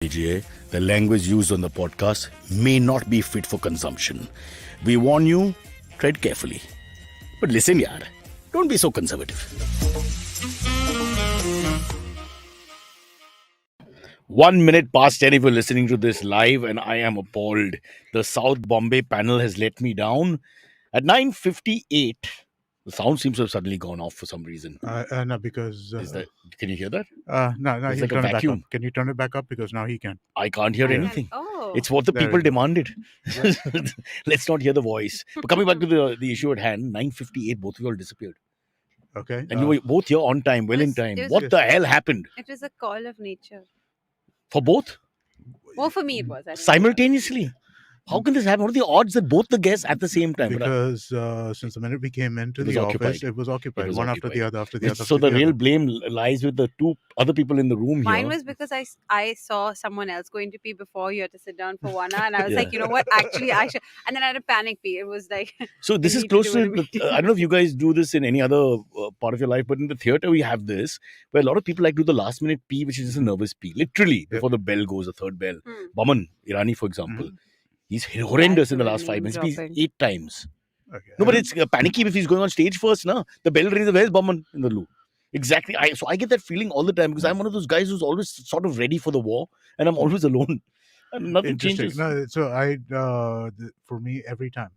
AGA, the language used on the podcast may not be fit for consumption. We warn you, tread carefully. But listen, yaar, don't be so conservative. 1 minute past 10 if you're listening to this live, and I am appalled. The South Bombay panel has let me down. At 9:58, the sound seems to have suddenly gone off for some reason. No, because Is that? Can you hear that? no, It's he'll like a turn it back up. vacuum. Can you turn it back up? Because now he can. I can't hear Yeah. anything. Oh. It's what the There people you go. demanded. Let's not hear the voice. But coming back to the issue at hand, 9:58, both of you all disappeared. Okay. And you were both here on time, well in It time. was- What the hell happened? It was a call of nature. For both? Well, for me it was. I don't know. Simultaneously? How can this happen? What are the odds that both the guests at the same time? because since the minute we came into It was the occupied. office, it was occupied. It was One occupied. after the other, after the other. So after the the real other. blame lies with the two other people in the room Mine here. was because I saw someone else going to pee before you had to sit down for 1 hour, and I was Yeah. like, you know what? Actually, I should. And then I had a panic pee. It was like, So this We is need to close do to, it immediately. I don't know if you guys do this in any other part of your life, but in the theater we have this, where a lot of people like do the last minute pee, which is just a nervous pee, literally Yep. before the bell goes, the third bell. Hmm. Baman, Irani, for example, Mhm. he's horrendous in the That's a last 5 name minutes. He pees dropping. 8 times. Okay. No, but it's panicky if he's going on stage first, no? The bell rings, where's Baman in the loo? Exactly. So I get that feeling all the time because I'm one of those guys who's always sort of ready for the war, and I'm always alone. And nothing Interesting. changes. No, so for me, every time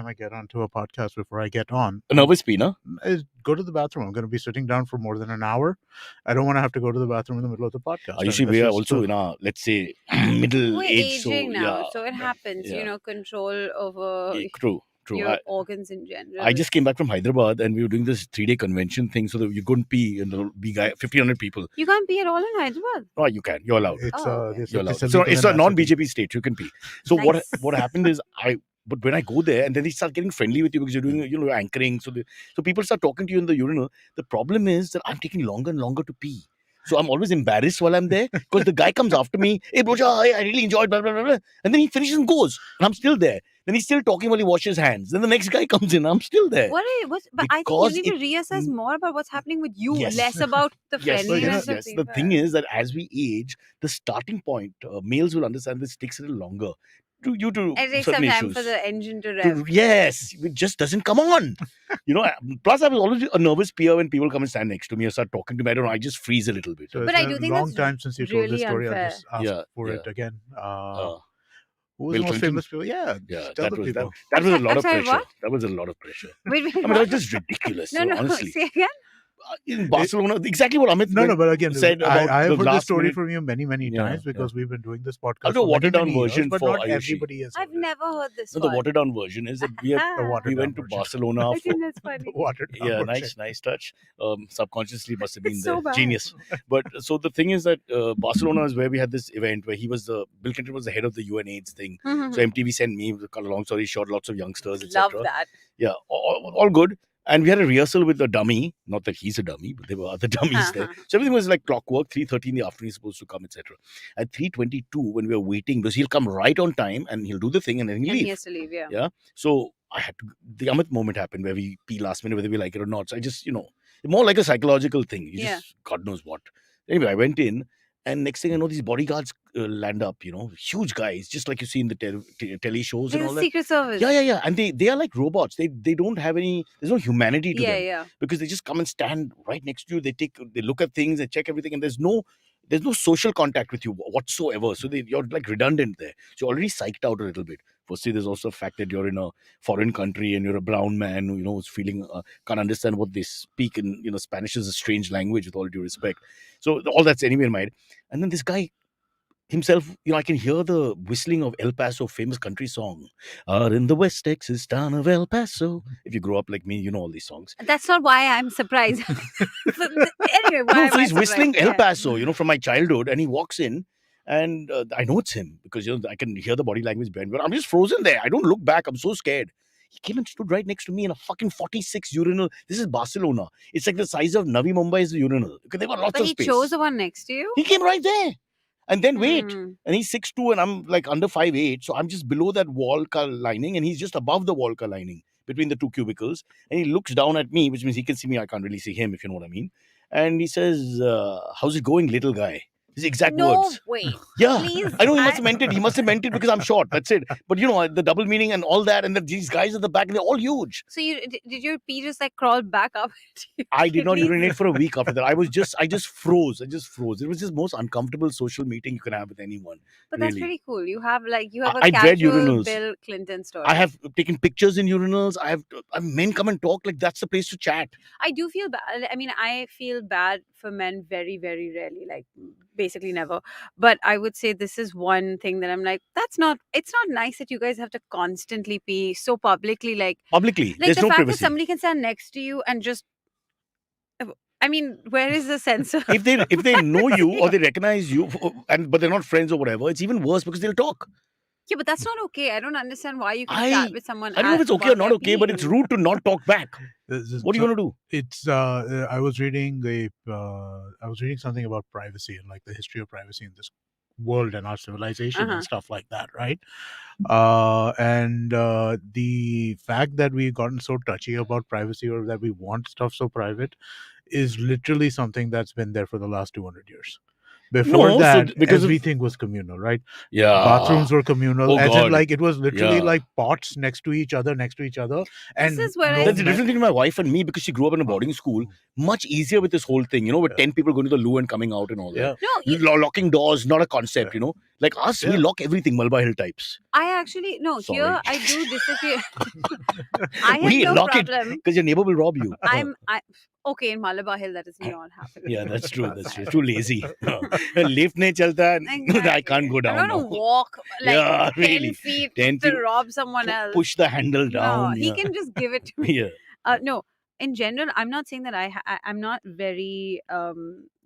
I get onto a podcast before I get on, A nervous pee, no? I go to the bathroom. I'm going to be sitting down for more than an hour. I don't want to have to go to the bathroom in the middle of the podcast. I mean, Ayushi, that's we are just also the- in our, let's say, middle we're age. So, aging now, yeah, so it happens. yeah. You know, control over True. your organs in general. I just came back from Hyderabad and we were doing this 3-day convention thing so that you couldn't pee and there'll be 1,500 people. You can't pee at all in Hyderabad. Oh, you can. You're allowed. It's Oh, okay. it's You're allowed. illegal So it's a and non-BJP state. You can pee. So Nice. what happened is but when I go there and then they start getting friendly with you because you're doing you're anchoring. So people start talking to you in the urinal. The problem is that I'm taking longer and longer to pee. So I'm always embarrassed while I'm there because the guy comes after me. Hey, Broja, I really enjoyed blah, blah, blah, blah. And then he finishes and goes. And I'm still there. Then he's still talking while he washes his hands. Then the next guy comes in. I'm still there. But I think Because you need to reassess more about what's happening with you, Yes. less about the Yes, friendliness of yes. The people. thing is that as we age, the starting point, males will understand this takes a little longer. Due to It takes certain some time issues. for the engine to To- rev. yes, it just doesn't come on. Plus I was always a nervous peer when people come and stand next to me or start talking to me. I don't know, I just freeze a little bit. So But it's I been do a think long that's time since you told this really story. I'll unfair. just ask Yeah, for yeah. it again. Uh, Who was Bill the most Clinton? famous people? Yeah, yeah, tell that the was people. that was a I'm lot of sorry, pressure. what? That was a lot of pressure. Wait. I mean, that was just ridiculous. No, honestly, say again. In Barcelona, exactly what Amit No, but again, said about I the have heard this last story minute- from you many Yeah, times because we've been doing this podcast. I'll do a for many, watered-down many years, version but for not Ayushi. everybody has. I've heard it. never heard this No, the one. watered down version is that we watered went to down version. Barcelona I for think that's funny. Watered down yeah, version. nice touch. Subconsciously must have been It's the so bad. genius. But so the thing is that Barcelona is where we had this event where Bill Clinton was the head of the UN/AIDS thing. So MTV sent me, cut a long story short, lots of youngsters, Love etc. that. Yeah, all good. And we had a rehearsal with a dummy. Not that he's a dummy, but there were other dummies there. So everything was like clockwork. 3:30 in the afternoon, he's supposed to come, etc. At 3:22, when we were waiting, because he'll come right on time and he'll do the thing and then he'll And leave. he has to leave, yeah. Yeah. So I had to. The Amit moment happened where we pee last minute, whether we like it or not. So I just, more like a psychological thing. You Yeah. just God knows what. Anyway, I went in, and next thing I know, these bodyguards land up. Huge guys, just like you see in the telly shows and There's all a that. Secret Service. Yeah. And they are like robots. They don't have any. There's no humanity to them Yeah. because they just come and stand right next to you. They look at things, they check everything, and there's no social contact with you whatsoever. So you're like redundant there. So you're already psyched out a little bit. Firstly, there's also the fact that you're in a foreign country and you're a brown man who who's feeling can't understand what they speak, and Spanish is a strange language with all due respect. So all that's anyway in mind. And then this guy himself, I can hear the whistling of El Paso, famous country song. Are in the West Texas town of El Paso. If you grow up like me, you know all these songs. That's not why I'm surprised. Anyway, why No, am so I he's whistling surprised? El Paso, from my childhood, and he walks in, and I know it's him because I can hear the body language behind. But I'm just frozen there. I don't look back. I'm so scared. He came and stood right next to me in a fucking 46 urinal. This is Barcelona. It's like the size of Navi Mumbai's urinal because there were lots But of he space. chose the one next to you. He came right there. And then wait. Hmm. And he's 6'2" and I'm like under 5'8". So I'm just below that wall car lining and he's just above the wall car lining between the two cubicles. And he looks down at me, which means he can see me. I can't really see him, if you know what I mean. And he says, how's it going, little guy? His exact No words. way. Yeah, Please. I know he must have meant it. He must have meant it because I'm short. That's it. But the double meaning and all that, and then these guys at the back, they're all huge. So did your pee just like crawl back up? I did not Kidneys? urinate for a week after that. I just froze. I just froze. It was just most uncomfortable social meeting you can have with anyone. But that's Really. pretty cool. You have a I dread casual urinals. Bill Clinton story. I have taken pictures in urinals. Men come and talk like that's the place to chat. I do feel bad. I mean, I feel bad for men very, very rarely, like basically never. But I would say this is one thing that I'm like, it's not nice that you guys have to constantly pee so publicly. Publicly, Like there's the no fact that privacy. somebody can stand next to you and just, I mean, where is the sense of If they know you or they recognize you, but they're not friends or whatever, it's even worse because they'll talk. Yeah, but that's not okay. I don't understand why you can I chat with someone. I don't know if it's okay or not okay, but it's rude to not talk back. What are you gonna do? It's I was reading something about privacy and like the history of privacy in this world and our civilization Uh-huh. and stuff like that, right? And the fact that we've gotten so touchy about privacy or that we want stuff so private is literally something that's been there for the last 200 years. Before No, so that, because of- everything was communal, right? Yeah. Bathrooms were communal, Oh, as God. in like it was literally Yeah. like pots next to each other. And is where I- no That's the ma- difference between my wife and me because she grew up in a boarding school. Much easier with this whole thing, with Yeah. 10 people going to the loo and coming out and all Yeah. that. No, Locking doors, not a concept, Yeah. Like us, we Yeah. lock everything, Malba Hill types. I actually no. Sorry. Here I do disagree. I have We no lock it problem. because your neighbor will rob you. Okay in Malabar Hill that is not happening. Yeah, that's true. That's true. Too lazy. Lift nahi chalta. I can't go down I'm now. gonna walk like Yeah, 10 really. feet 10 to feet. rob someone else. Push the handle No, down. he yeah. can just give it to me. Yeah. No, in general, I'm not saying that I'm not very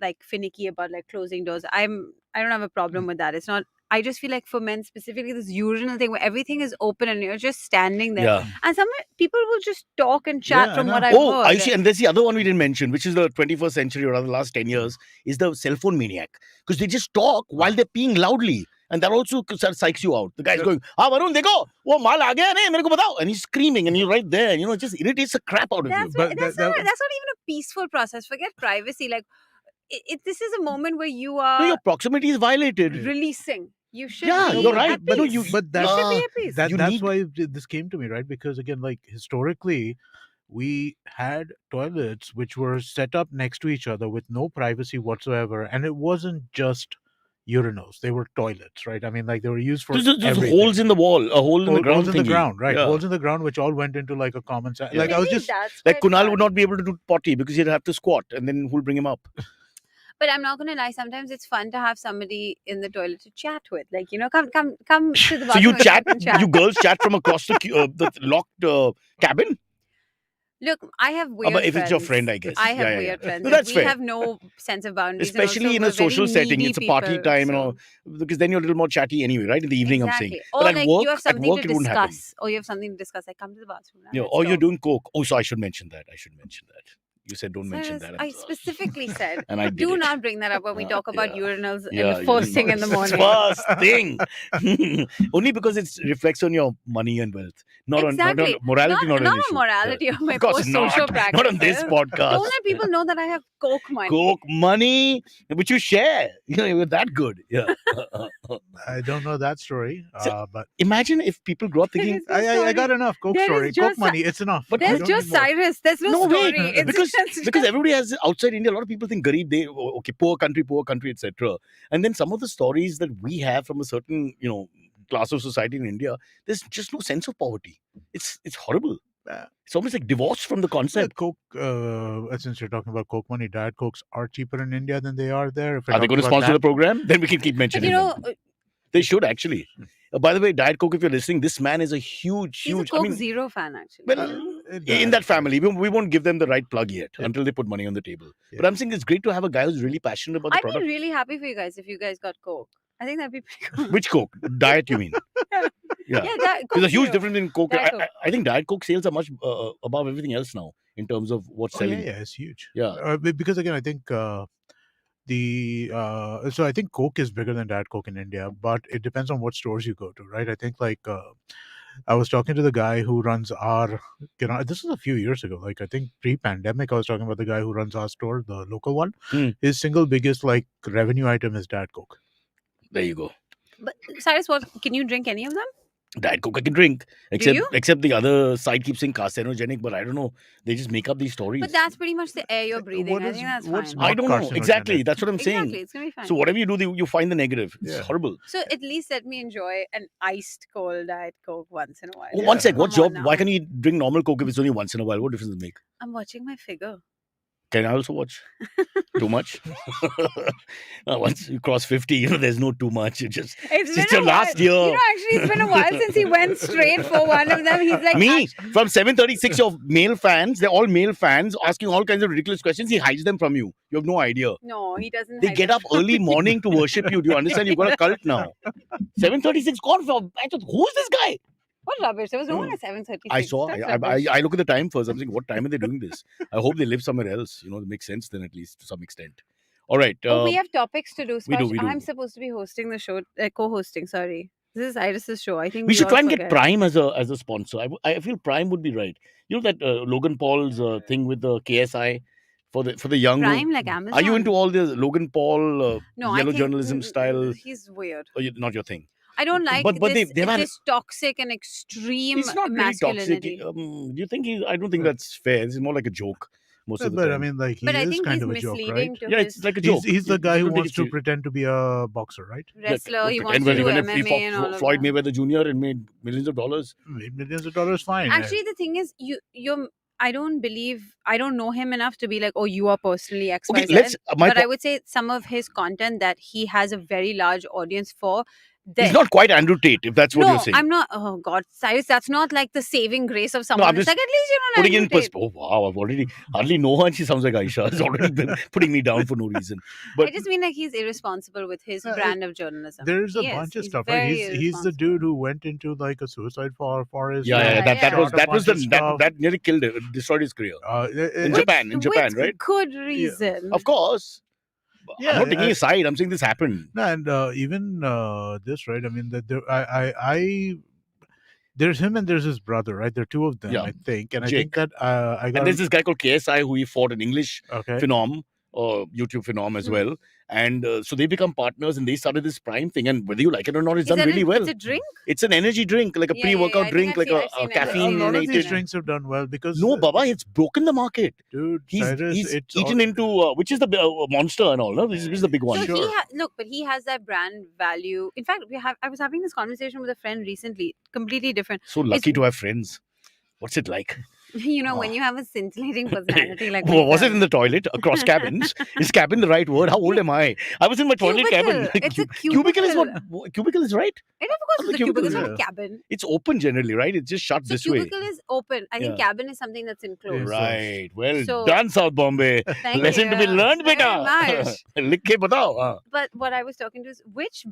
like finicky about like closing doors. I don't have a problem with that. It's not. I just feel like for men specifically, this urinal thing where everything is open and you're just standing there, Yeah. and some people will just talk and chat Yeah, I from know. what I've Oh, heard. Ayushi, and there's the other one we didn't mention, which is the 21st century or rather the last 10 years, is the cell phone maniac. Because they just talk while they're peeing loudly. And that also psychs you out. The guy's going, Varun, dekho, wo maal aa gaya nahi, mere ko batao. And he's screaming and you're right there. And, it just irritates the crap out of you. That's But that's that- not even a peaceful process. Forget privacy. Like, this is a moment where you No, are your proximity is violated. releasing. You should. Yeah, be you're right. At But no, peace. you- but You that- should be at peace. that's need- why this came to me, right? Because again, like historically, we had toilets which were set up next to each other with no privacy whatsoever, and it wasn't just urinals; they were toilets, right? I mean, like they were used for There's everything. holes in the wall, a hole in the ground. Holes in the thingy. ground, right? Yeah. Holes in the ground, which all went into like a common. Yeah. Like I was Maybe just that's Like why it's Kunal would fun. not be able to do potty because he'd have to squat and then who'll bring him up? But I'm not gonna lie. Sometimes it's fun to have somebody in the toilet to chat with. Like, come to the So bathroom. you and chat, talk and you girls chat from across the locked cabin? Look, I have weird but if it's your friends. friend, I guess. I have Yeah, yeah, weird yeah. friends. No, Like, that's we fair. have no sense of boundaries. and Especially also in we're a social very setting, needy it's a party people, time, so- because then you're a little more chatty anyway, right? In the evening, I'm saying. Exactly. But Or at like work, you have something it to wouldn't happen. discuss. Or you have something to discuss. Like, come to the bathroom. Yeah, let's or you're talk. doing coke. Oh, so I should mention that. You said don't mention Cyrus, that. I specifically said, And I did do it. not bring that up when we talk about Yeah. urinals in Yeah, the first thing in the morning. First thing. Only because it reflects on your money and wealth. Not Exactly. on morality, not an on issue. morality of my Of course post social not. practices. Not on this podcast. Don't let people know that I have coke money. Coke money, which you share. You're that good. Yeah. I don't know that story, So- but Imagine if people grow up thinking, There is no I got story. enough Coke There is story, Coke just money. It's enough. But I There's don't just need more. Cyrus. There's no, wait, story. It's because just- because everybody has outside India, a lot of people think Garib, okay, poor country, etc. And then some of the stories that we have from a certain, class of society in India, there's just no sense of poverty. It's horrible. Yeah. It's almost like divorced from the Yeah, concept. Coke. Since you're talking about Coke money, Diet Cokes are cheaper in India than they are there. If we're Are they talking going to about sponsor the that, program? Then we can keep But mentioning you know, them. They should actually. By the way, Diet Coke, if you're listening, this man is a huge. he's a Coke Zero fan, actually. Well, it in does, that family, we won't give them the right plug yet Yeah. until they put money on the table. Yeah. But I'm saying it's great to have a guy who's really passionate about the I'd be product. really happy for you guys if you guys got Coke. I think that'd be pretty cool. Which Coke? Diet, you mean? Yeah. Yeah, that, There's Coke a huge Zero. difference in Coke. Diet I, Coke. I think Diet Coke sales are much above everything else now in terms of what's Oh, selling. yeah, it's huge. Yeah. Because again, I think so I think Coke is bigger than Diet Coke in India, but it depends on what stores you go to, right? I think like I was talking to the guy who runs our, this is a few years ago. Like I think pre-pandemic, I was talking about the guy who runs our store, the local one. His single biggest like revenue item is Diet Coke. There you go. But Cyrus, can you drink any of them? Diet Coke I can drink. Except the other side keeps saying carcinogenic, but I don't know. They just make up these stories. But that's pretty much the air you're breathing. I think that's fine. I don't know. Exactly. That's what I'm saying. Exactly. It's going to be fine. So whatever you do, you find the negative. It's horrible. So at least let me enjoy an iced cold Diet Coke once in a while. Oh, one sec. What's your... Why can't you drink normal Coke if it's only once in a while? What difference does it make? I'm watching my figure. Can I also watch? Too much? Once you cross 50, there's no too much. It's your last year. Actually, it's been a while since he went straight for one of them. He's like... Me? From 736 of male fans, they're all male fans, asking all kinds of ridiculous questions. He hides them from you. You have no idea. No, he doesn't. They get up early morning to worship you. Do you understand? You've got a cult now. 736 gone from... Who is this guy? What rubbish? There was no one at 7:36. I saw. I look at the time first. I'm thinking, what time are they doing this? I hope they live somewhere else. It makes sense then at least to some extent. All right. We have topics to do. We do. I'm supposed to be hosting the show, co-hosting. Sorry, this is Cyrus's show. I think we should try and get Prime as a sponsor. I feel Prime would be right. You know that Logan Paul's thing with the KSI for the young. Prime like Amazon. Are you into all the Logan Paul yellow journalism style? He's weird. Not your thing. I don't like this toxic and extreme masculinity. Not really toxic. Do you think I don't think that's fair. This is more like a joke. Most of the time. I mean, like, he is kind of a joke, right? Yeah, it's like a joke. He's the guy who wants to pretend to be a boxer, right? Wrestler. He wants to do MMA and all of that. Floyd Mayweather Jr. and made millions of dollars. Made millions of dollars, fine. Actually, the thing is, I don't know him enough to be like, oh, you are personally X, Y, Z. But I would say some of his content that he has a very large audience for. He's not quite Andrew Tate, if that's what you're saying. I'm not. Oh God, Cyrus, that's not like the saving grace of someone. No, I'm just like, at least you're not putting Andrew in Tate. Oh wow, I've already hardly know her and she sounds like Aisha. Has already been putting me down for no reason. But I just mean like he's irresponsible with his brand of journalism. There's a bunch of stuff, right? He's the dude who went into like a suicide forest. That nearly killed it, destroyed his career. In Japan, right? Good reason. Yeah. Of course. Yeah, I'm not taking a side. I'm saying this happened. And even this, right? I mean, that there's him and there's his brother, right? There are two of them, I think. And Jake. I think that and there's this guy called KSI who he fought an English phenom, or YouTube phenom as well. And so they become partners and they started this Prime thing. And whether you like it or not, it's done really well. It's a drink? It's an energy drink, like a pre-workout drink, like a caffeine. A lot of these drinks have done well because... No, Baba, it's broken the market. Dude, he's eaten into, which is the Monster and all, no? This is the big one. So but he has that brand value. In fact, I was having this conversation with a friend recently, completely different. So lucky to have friends. What's it like? When you have a scintillating personality like was it in the toilet across cabins? Is cabin the right word? How old am I? I was in my toilet cabin. It's a cubicle. Cubicle is what? Cubicle is right? Of course, it's a cubicle. It's not a cabin. It's open generally, right? It's just shut this way. Cubicle is open. I think cabin is something that's enclosed. Right. Well done, South Bombay. Lesson to be learned, beta. But what I was talking to is which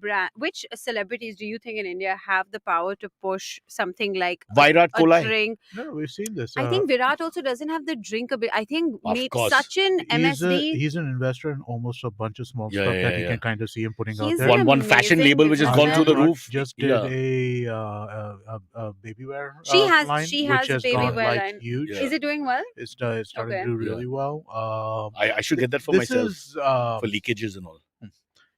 celebrities do you think in India have the power to push something like Virat Kohli? Drink? No, we've seen this. I think Virat also doesn't have the drink a bit. I think Sachin, he's an investor in almost a bunch of small stuff that you can kind of see him putting out there. One fashion label which has gone through the roof. Just did a baby wear line. She has a baby wear line. Huge. Is it doing well? It's starting to do really well. I should get that for myself for leakages and all.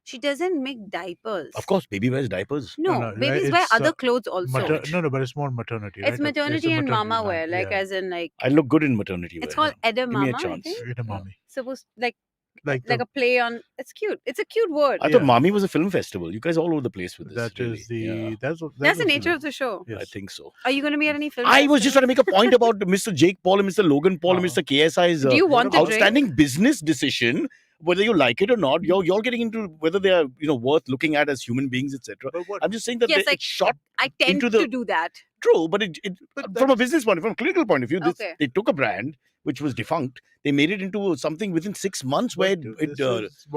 She doesn't make diapers. Of course, baby wears diapers. No, babies wear other clothes also. No, but it's more maternity. It's maternity and mama wear, as in like. I look good in maternity wear. It's called edamame. Give me a chance. Edamame. Supposed like a play on. It's cute. It's a cute word. I thought Mami was a film festival. You guys all over the place with this. That's the nature of the show. Yes. I think so. Are you going to be at any film? I was just trying to make a point about Mr. Jake Paul and Mr. Logan Paul and Mr. KSI's Do you want outstanding business decision. Whether you like it or not, you're getting into whether they are worth looking at as human beings, etc. I'm just saying that it's shot. I tend to do that. True, but from a business point, from a clinical point of view, they took a brand which was defunct. They made it into something within 6 months where this is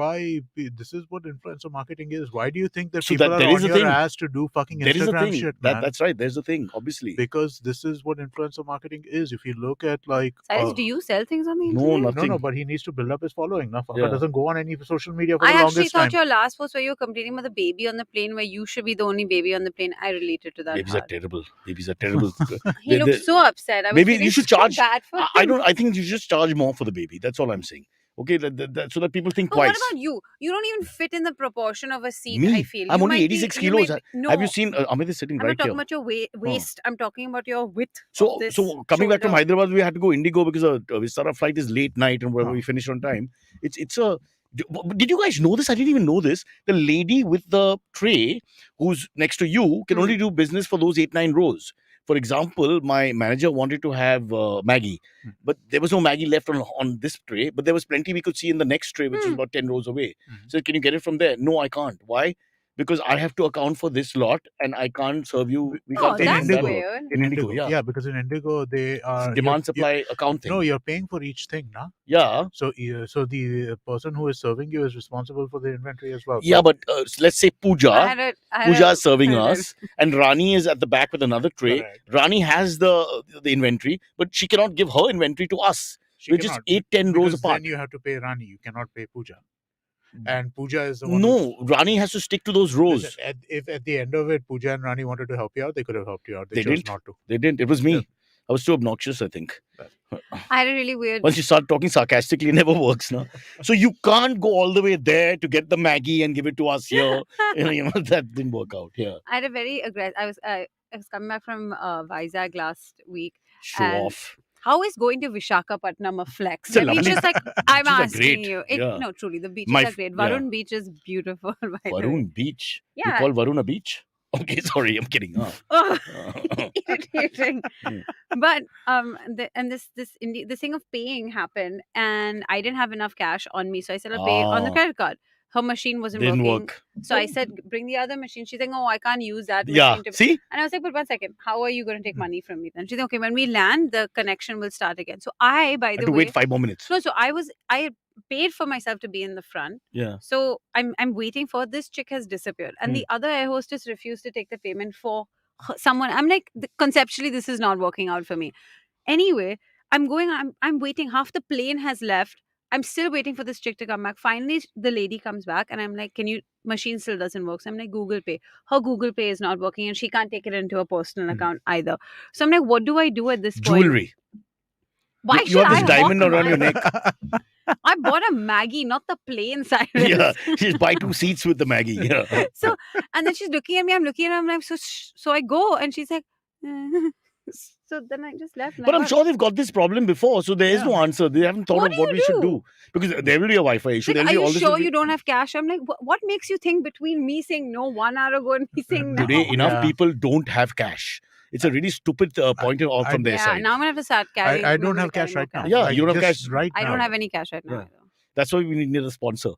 what influencer marketing is. Why do you think that people are on your ass to do fucking Instagram shit, man? That's right. There's the thing, obviously. Because this is what influencer marketing is. If you look at Cyrus, do you sell things on the internet? No, nothing. No, but he needs to build up his following. Now, fucker doesn't go on any social media for the longest time. I actually thought your last post where you were complaining about the baby on the plane, where you should be the only baby on the plane. I related to that. Babies are terrible. babies are terrible. He They- looked they- so upset. I was maybe feeling you should so charge. bad for him. I don't. I think you should just charge more for the baby. That's all I'm saying. Okay, so that people think But what twice. about you? You don't even fit in the proportion of a seat. I Me, feel I'm you only might 86 be, you kilos. might be, no, Have you seen Amit is sitting I'm right not talking here? about your waist. I'm talking about your width. So, of this coming back from shoulder. Hyderabad, we had to go Indigo because a Vistara flight is late night and wherever Oh. we finished on time. It's a. Did you guys know this? I didn't even know this. The lady with the tray, who's next to you, can Hmm. only do business for those 8-9 rows. For example, my manager wanted to have Maggie, Hmm. but there was no Maggie left on this tray. But there was plenty we could see in the next tray, which is Hmm. about 10 rows away. Mhm. So, can you get it from there? No, I can't. Why? Because I have to account for this lot, and I can't serve you. We Oh, can't serve you that's that lot. weird. In Indigo, yeah. because in Indigo they are Demand supply account thing. No, you're paying for each thing, nah? Yeah. So the person who is serving you is responsible for the inventory as well. Yeah, So- but let's say Pooja. I had Pooja is serving I had a- us, and Rani is at the back with another tray. Correct. Rani has the inventory, but she cannot give her inventory to us. She We're just cannot, 8-10 rows because apart. then you have to pay Rani. You cannot pay Pooja. And Pooja is the one. No, Rani has to stick to those rows. Listen, if at the end of it, Pooja and Rani wanted to help you out, they could have helped you out. They chose didn't. not to. They didn't. It was me. Yeah. I was too obnoxious, I think. I had a really weird. Once you start talking sarcastically, it never works, no? So you can't go all the way there to get the Maggie and give it to us here. That didn't work out. Yeah. I had a very aggressive. I was coming back from Vizag last week. Show And off. How is going to Vishakhapatnam a flex? It's a The beach lovely- is like, I'm Beaches are asking great, you. yeah. No, truly, the beaches My are great. yeah. Varun Beach is beautiful. By the way. Varun Beach. You Yeah. call Varun a beach? Okay, sorry, I'm kidding. Huh? Oh, Uh, irritating. Mm. But this thing of paying happened, and I didn't have enough cash on me, so I said I'll pay on the Ah. credit card. Her machine wasn't didn't working, work. so I said bring the other machine. She's like, oh, I can't use that Yeah. machine. See? And I was like, but 1 second, how are you going to take Hmm. money from me then? She's like, okay, when we land, the connection will start again. So I, by Had the to way, wait 5 more minutes. no, so I paid for myself to be in the front. Yeah. So I'm waiting for this chick has disappeared, and the other air hostess refused to take the payment for someone. I'm like, conceptually, this is not working out for me. Anyway, I'm waiting. Half the plane has left. I'm still waiting for this chick to come back. Finally, the lady comes back, and I'm like, machine still doesn't work. So I'm like, Google Pay. Her Google Pay is not working, and she can't take it into her personal account either. So I'm like, what do I do at this point? Jewelry. Why You should have this I diamond hawk around your my- neck. I bought a Maggie, not the plane, Cyrus. Yeah. Just buy 2 seats with the Maggie. Yeah. So, and then she's looking at me. I'm looking at her. I'm like, so I go, and she's like, so then I just left. and But I I'm got- sure they've got this problem before, so there is no answer. They haven't thought What of do what you we should do? do. Because there will be a Wi-Fi issue. Like, There'll are be all you this. sure will be- you don't have cash? I'm like, what makes you think between me saying no 1 hour ago and me saying no? Today, enough Yeah. people don't have cash. It's a really stupid point out from their Yeah, side. now I'm gonna have to start carrying. I don't maybe have cash carry right now. more Yeah, Like, you don't have just cash. right I now. don't have any cash right now. Yeah. either. That's why we need a sponsor.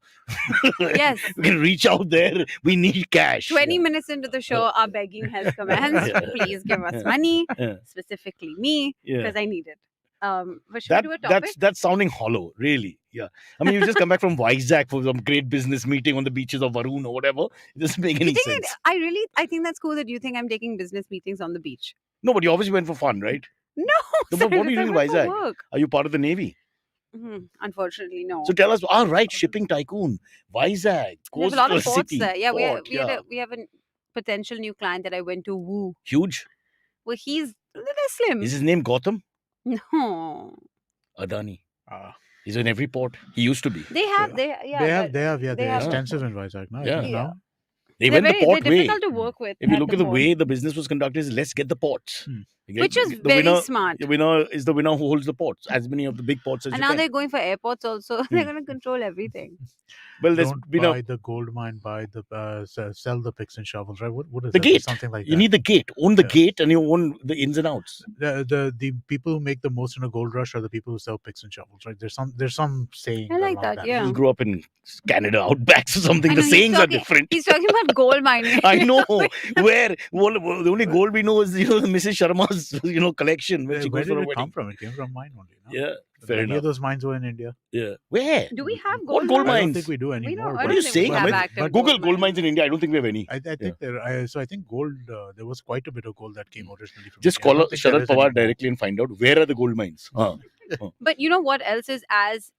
Yes. We can reach out there. We need cash. 20 Yeah. minutes into the show, our begging has commenced. Yeah. Please give us money, Yeah. specifically me, Yeah. because I need it. But should we do a topic? That's sounding hollow, really. Yeah. I mean, you just come back from Vizag for some great business meeting on the beaches of Varun or whatever. It doesn't make any You think sense. I think that's cool that you think I'm taking business meetings on the beach. No, but you obviously went for fun, right? No, No, but what Cyrus, are you I doing in went for Vizag? work. Are you part of the Navy? Unfortunately, no. So tell us. Right, shipping tycoon, Vizag, There's a lot of coastal ports city. there. Yeah, port, we have a potential new client that I went to woo. Huge. Well, he's a little slim. Is his name Gautam? No, Adani. Ah. He's in every port. He used to be. they have they have they they're have- extensive in Vizag now. I Yeah. think Yeah. now. They they're went the port they're way. difficult to work with. If you at look at the port. way the business was conducted, is let's get the ports. You get- Which was the very winner, smart. The winner is the winner who holds the ports, as many of the big ports as And you now can. they're going for airports also. They're going to control everything. Well, there's Don't been buy the gold mine, buy the sell the picks and shovels, right? What is The that? gate. Something like you that. need the gate. Own the Yeah. gate, and you own the ins and outs. The people who make the most in a gold rush are the people who sell picks and shovels, right? There's some saying. I like around that, yeah. You grew up in Canada, outbacks or something. I The know, he's sayings are talking- different. He's talking about gold mining. I know where the only gold we know is Mrs. Sharma's collection when she Where goes for did a it wedding. come from? It came from mine only. No? Yeah, fair Many enough. of those mines were in India. Yeah, where? Do we have What gold gold I mines? don't mines? think we do We anymore. don't. I What are don't you think we saying, have Amit? active Google gold gold mines. mines in India. I don't think we have any. I think so I think gold. There was quite a bit of gold that came originally from. Just India. I call don't think there Sharad is Pawar anymore. directly and find out where are the gold mines. But you know what else is as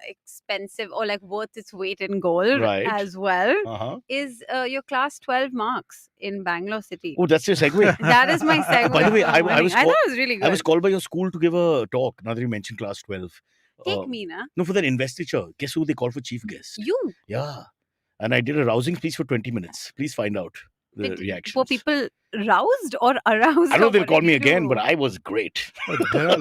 expensive or like worth its weight in gold Right. as well Uh-huh. is your class 12 marks in Bangalore city. Oh, that's your segue. That is my segue. By the way, for I winning. was I call- thought it was really good. I was called by your school to give a talk. Now that you mentioned class 12. Take me, na? No, for that investiture. Guess who they called for chief guest? You. Yeah. And I did a rousing speech for 20 minutes. Please find out the Were reactions. people roused or aroused? I know or they'll what call did me you again, do? but I was great. There are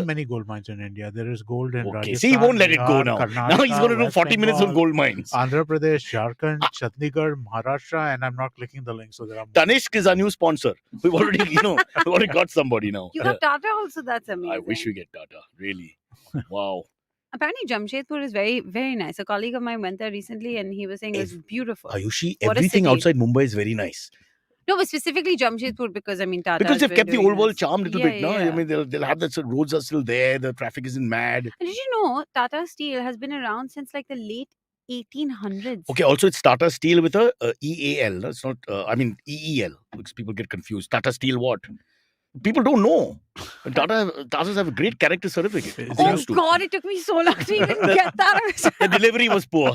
many gold mines in India. There is gold in Okay, Rajasthan. see, he won't let it go Bihar, now. Karnataka, Now he's going to do West 40 minutes on Bengal, gold mines. Andhra Pradesh, Jharkhand, Chandigarh, Maharashtra, and I'm not clicking the link, so there are more. Tanishq is our new sponsor. We've already, we've already got somebody now. You got Tata also. That's amazing. I wish we get Tata. Really. Wow. Apparently, Jamshedpur is very, very nice. A colleague of mine went there recently and he was saying it was beautiful. Ayushi, What a everything city. outside Mumbai is very nice. No, but specifically Jamshedpur because, I mean, Tata Because has they've been kept the doing old world this. charm a little Yeah, bit, no? yeah. I mean, they'll have that, so roads are still there, the traffic isn't mad. And did you know Tata Steel has been around since like the late 1800s? Okay, also it's Tata Steel with a EAL. No? It's not, EEL, because people get confused. Tata Steel what? People don't know. Tatas have a great character certificate. Is They Oh used to. God, it took me so long to even get that. The delivery was poor.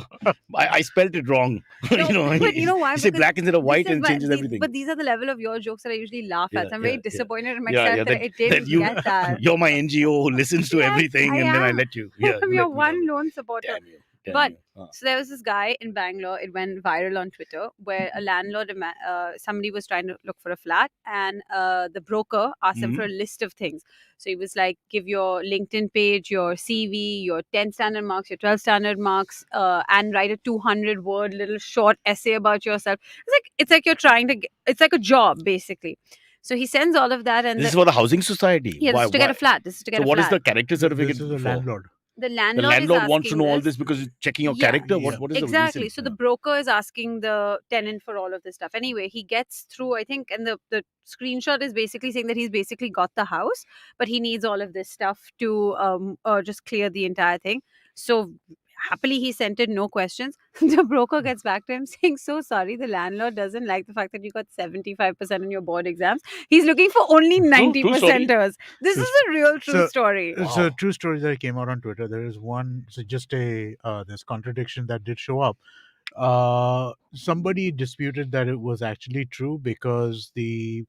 I spelt it wrong. No, but you know why? You say Because black instead of white This is and why- changes these- everything. But these are the level of your jokes that I usually laugh at. Yeah, So I'm very yeah, yeah. disappointed in Yeah, myself yeah, that, it didn't you, get that. You're my NGO who listens to Yes, everything I and then I am. let you. Yeah, I'm you your let me one down. lone supporter. Damn you. Damn But- you. So there was this guy in Bangalore. It went viral on Twitter where a landlord, somebody was trying to look for a flat, and the broker asked him for a list of things. So he was like, "Give your LinkedIn page, your CV, your 10 standard marks, your 12 standard marks, and write a 200-word little short essay about yourself." It's like you're trying to. It's like a job basically. So he sends all of that, and This is for the housing society. yeah, this is to get a flat. This is to get So a what is flat. the character certificate This is a for? landlord. The The landlord, landlord is wants to asking know all this. this because it's checking your Yeah. character. Yeah. What is Exactly. the reason? So the broker is asking the tenant for all of this stuff. Anyway, he gets through, I think, and the screenshot is basically saying that he's basically got the house, but he needs all of this stuff to just clear the entire thing. So happily he sent it, no questions. The broker gets back to him saying, "So sorry, the landlord doesn't like the fact that you got 75% on your board exams. He's looking for only True 90 story. percenters." This So- is a real true so- story. It's Wow. a true story that came out on Twitter. There is one, so just a this contradiction that did show up. Somebody disputed that it was actually true because there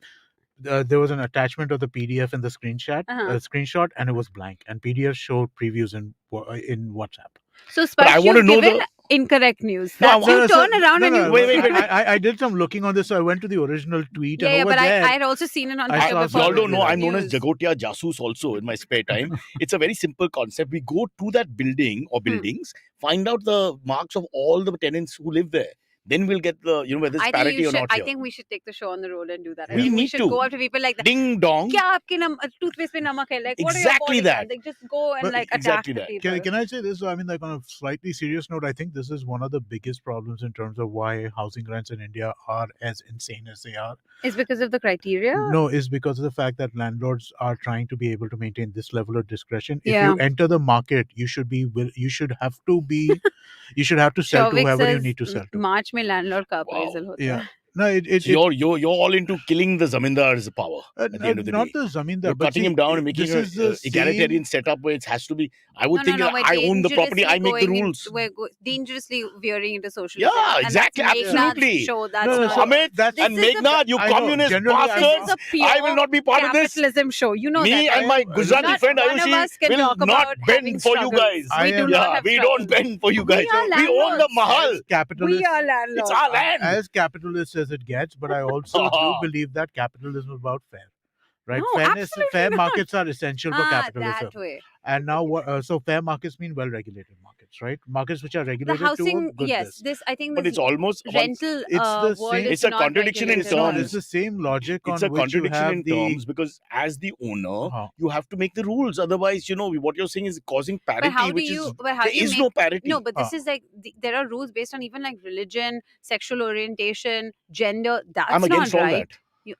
was an attachment of the PDF in the screenshot, and it was blank. And PDF showed previews in WhatsApp. So But I Sparsh, wanna you've know given the- incorrect news. No, I That's wa- you turn around and you wait. I did some looking on this, so I went to the original tweet, Yeah, and yeah, over but there, I had also seen it on I Twitter saw before. Y'all some don't know, videos. I'm known as News. Jagotia Jasoos also in my spare time. It's a very simple concept. We go to that building or buildings, find out the marks of all the tenants who live there. Then we'll get the, whether it's I think parity you or should. not I here. think we should take the show on the road and do that. I We think we need should to. go up to people like that. Ding dong. Kya aapke toothpaste pe namak hai? Like, what are your Exactly body that. count? Like, just go and But like attack exactly the that. people. Can I say this? I mean, like on a slightly serious note, I think this is one of the biggest problems in terms of why housing rents in India are as insane as they are. It's because of the criteria. No, is because of the fact that landlords are trying to be able to maintain this level of discretion. If Yeah. you enter the market, you should have to sell to Shavik whoever you says need to sell to. March mein landlord ka Wow. appraisal hota Yeah. hai. No, So you're all into killing the zamindar's power at the end of the not day. the zamindar, You're but cutting see, him down and making this is an the egalitarian same- setup where it has to be. I would No, think no, that we're I own the property, I dangerously make the going in- rules. We're dangerously veering into social. Yeah, exactly, absolutely. Show that's No, no, not. so Amit that's This and is a- Meghnad, you I know, communist generally I'm bastards. This is a pure I will not be part of this. capitalism show. You know Me that. and my I- Gujarati Not friend one of Ayushi us can will talk not about having bend for you struggles. guys. I We do am- not Yeah, have we struggles. don't bend for you guys. We are We own the landlords. mahal. as capitalist. We are landlords. It's our land. As capitalist as it gets, but I also do believe that capitalism is about fair, right? No, Fairness, absolutely fair not. markets are essential for capitalism. That way. And now, so fair markets mean well-regulated markets, right? Markets which are The regulated housing, to a good yes. this. This I think But this it's almost rental It's the world same- is It's a not contradiction in regulated It's well. not. It's the same logic it's on a which you contradiction have in the. terms because as the owner, Uh-huh. you have to make the rules. Otherwise, what you're saying is causing parity, But how do which you? is But how there do you is make? no parity. No, but this is like there are rules based on even like religion, sexual orientation, gender. That's I'm against not all right. that. You,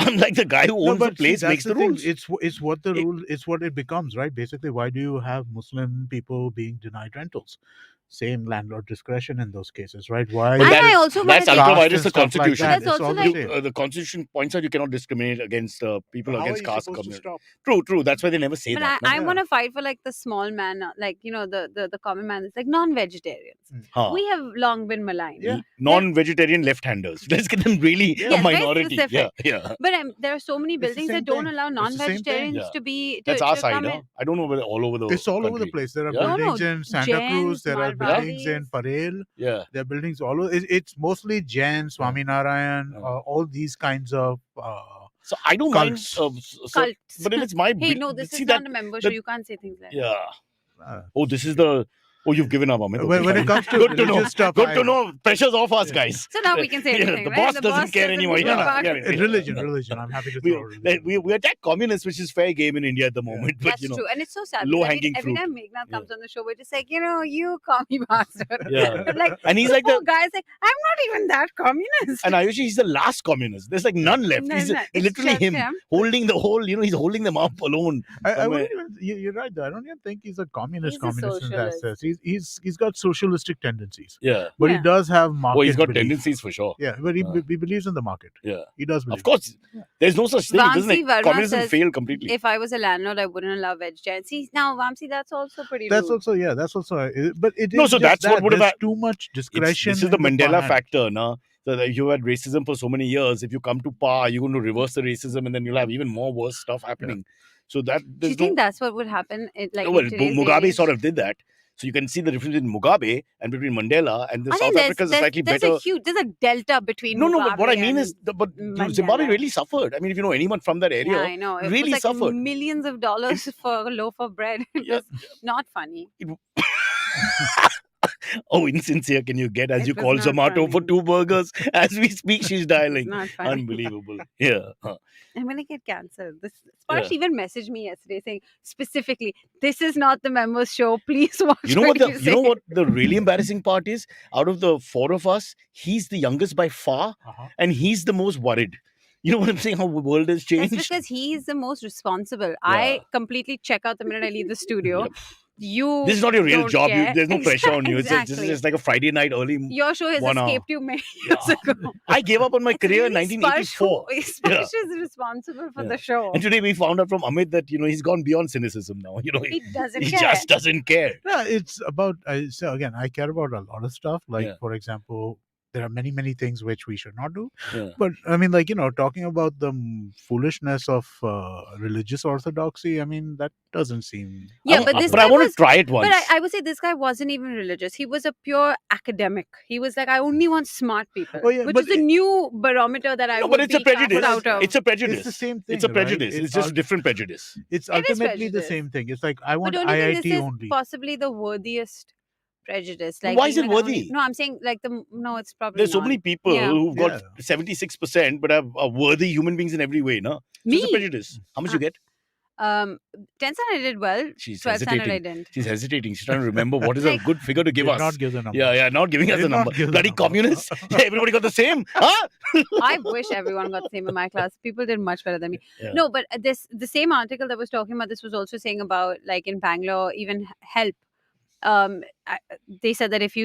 I'm like the guy who No, owns the but see, place that's makes the thing. rules. It's what the It- rule. It's what it becomes, right? Basically, why do you have Muslim people being denied rentals? same landlord discretion in those cases, right? Why And That I is, also that's wanna caste ultra say, virus and the stuff like constitution. that. That's It's also all the like- same. The constitution points out you cannot discriminate against people But how are against you caste supposed to community. stop? True. That's why they never say but that. I No? Yeah. want to fight for like the small man, like the common man. It's like non-vegetarians. Huh. We have long been maligned. Yeah. Non-vegetarian left-handers. Let's get them really Yeah. a Yes, very minority. specific. Yeah. But there are so many It's the buildings same that don't thing. allow It's the same thing. non-vegetarians Yeah. to be That's to our side, come huh? in. I don't know whether all over the It's all over the country. place. There are Yeah? No, buildings in Santa Cruz. Jains, There are buildings in Marwaris. Parel. Yeah. There are buildings all over. It's mostly Jain, Swaminarayan, all these kinds of So I don't cults. mind. Cults. But if it's my Hey, no, this see is that not a member that- show. You can't say things like that. yeah. Uh, Oh, this is the. Oh, you've given up, Amit. when Okay, it fine. comes to Good to know. religious stuff, Good to know. Pressure's off us, Yeah. guys. So now we can say Yeah, anything, the right? boss The doesn't boss care doesn't anymore. give a Yeah, fuck. yeah. religion. I'm happy to throw religion. We attack communists, which is fair game in India at the moment. But That's true, and it's so sad. low because hanging every fruit. time Meghnad Yeah. comes on the show, we're just like, you commie bastard. Yeah. But like, And he's like the the. guy's like, I'm not even that communist. And Ayushi, he's the last communist. There's like none left. No, He's no, it's literally just him him. holding the whole. He's holding them up alone. I somewhere. wouldn't even. You're right though. I don't even think he's a communist. He's a Communist in that socialist. sense. He's got socialistic tendencies, Yeah. but he Yeah. does have market. Oh, he's got belief. tendencies for sure. Yeah, but he Uh. believes in the market. Yeah. He does believe. Of course. There's no such thing, doesn't Vamsi it? Verma Communism says, failed completely. if I was a landlord, I wouldn't allow vegetarians. See, now Vamsi, that's also pretty That's rude. also That's also. But it No, is so just that's what that. would have There's hap- too much discretion. This is the in Mandela plan. factor, no? So that if you had racism for so many years, if you come to power, you're going to reverse the racism, and then you'll have even more worse stuff happening. So that Do you there's think no. that's what would happen? Well, In today's day and Mugabe age? sort of did that. So you can see the difference between Mugabe and between Mandela, and the I South think Africa's a slightly there's better. there's a delta between No, but what I Mugabe mean and is, but Zimbabwe Mandela. really suffered. I mean, if you know anyone from that area, Yeah, I know. It really was like suffered. millions of dollars for a loaf of bread. It Yeah. was not funny. Oh, insincere can you get as It you was call not Zomato for funny. 2 burgers as we speak? She's It's dialing. not funny. Unbelievable. Yeah. I'm gonna get cancelled. This Yeah. Sparsh even messaged me yesterday saying specifically, "This is not the members' show. Please watch You know what what you say." the really embarrassing part is? Out of the 4 of us, he's the youngest by far, and he's the most worried. You know what I'm saying? How the world has That's changed. because he's the most responsible. I completely check out the minute I leave the studio. Yep. You. This is not your real don't job. care. There's no pressure on you. This Exactly. is just like a Friday night early. Your show has 1 hour. escaped you many years ago. I gave up on my It's career in really Sparsh who- 1984. Sparsh is responsible for Yeah. the show. And today we found out from Amit that he's gone beyond cynicism now. He doesn't he care. just doesn't care. Yeah, it's about. So again, I care about a lot of stuff. Like Yeah. for example, there are many things which we should not do. Yeah. But I mean, like talking about the foolishness of religious orthodoxy. I mean, that doesn't seem. Yeah, but this But I guy want was. to try it once. But I would say this guy wasn't even religious. He was a pure academic. He was like, I only want smart people, Oh, yeah, which but is a new barometer that I No, would but it's a be cast prejudice. out of. It's a prejudice. It's the same thing. It's a right? prejudice. It's just ul- different prejudice. It's It is ultimately the prejudice. same thing. It's like I But want don't you think IIT this is only. possibly the worthiest prejudice? Like, Why is it even only- worthy? No, I'm saying like no, it's probably There's so not. many people Yeah. who've got Yeah. 76% but are worthy human beings in every way, no? So it's a Me? prejudice. How much you get? 10th standard I did well. She's 12th standard I hesitating. didn't. She's hesitating. She's trying to remember what is a Like- good figure to give Did us. not give the number. Yeah, not giving us Did a not number. give the Bloody number. communists. Yeah, everybody got the same. Huh? I wish everyone got the same in my class. People did much better than me. Yeah. No, but the same article that was talking about this was also saying about like in Bangalore, even help. They said that if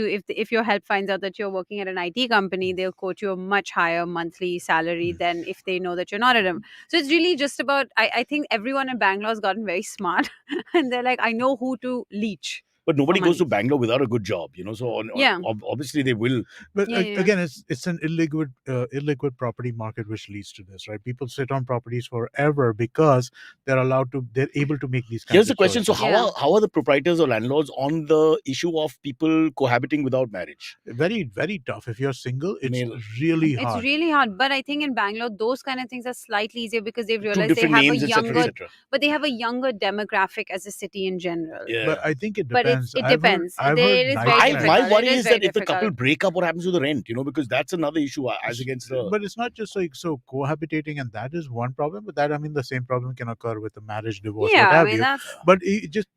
your help finds out that you're working at an IT company, they'll quote you a much higher monthly salary than if they know that you're not at them. So it's really just about. I think everyone in Bangalore has gotten very smart, and they're like, I know who to leech. But nobody For goes to money. Bangalore without a good job, So Yeah. obviously they will. But Yeah, yeah. again, it's an illiquid property market which leads to this, right? People sit on properties forever because they're able to make these kinds Here's the of question. So choices. Yeah. how are the proprietors or landlords on the issue of people cohabiting without marriage? Very, very tough. If you're single, it's Male. really It's hard. really hard, but I think in Bangalore those kind of things are slightly easier because they've Two realized they different have names, a etc., younger, etc. but they have a younger demographic as a city in general. Yeah. But I think it But depends. it depends. I've There heard is very nightlife. difficult. My worry It is is very that if the couple difficult. break up, what happens to the rent? Because that's another issue as against the. But it's not just like so cohabitating, and that is one problem. But I mean, the same problem can occur with a marriage, divorce, Yeah, what I have mean you. that's But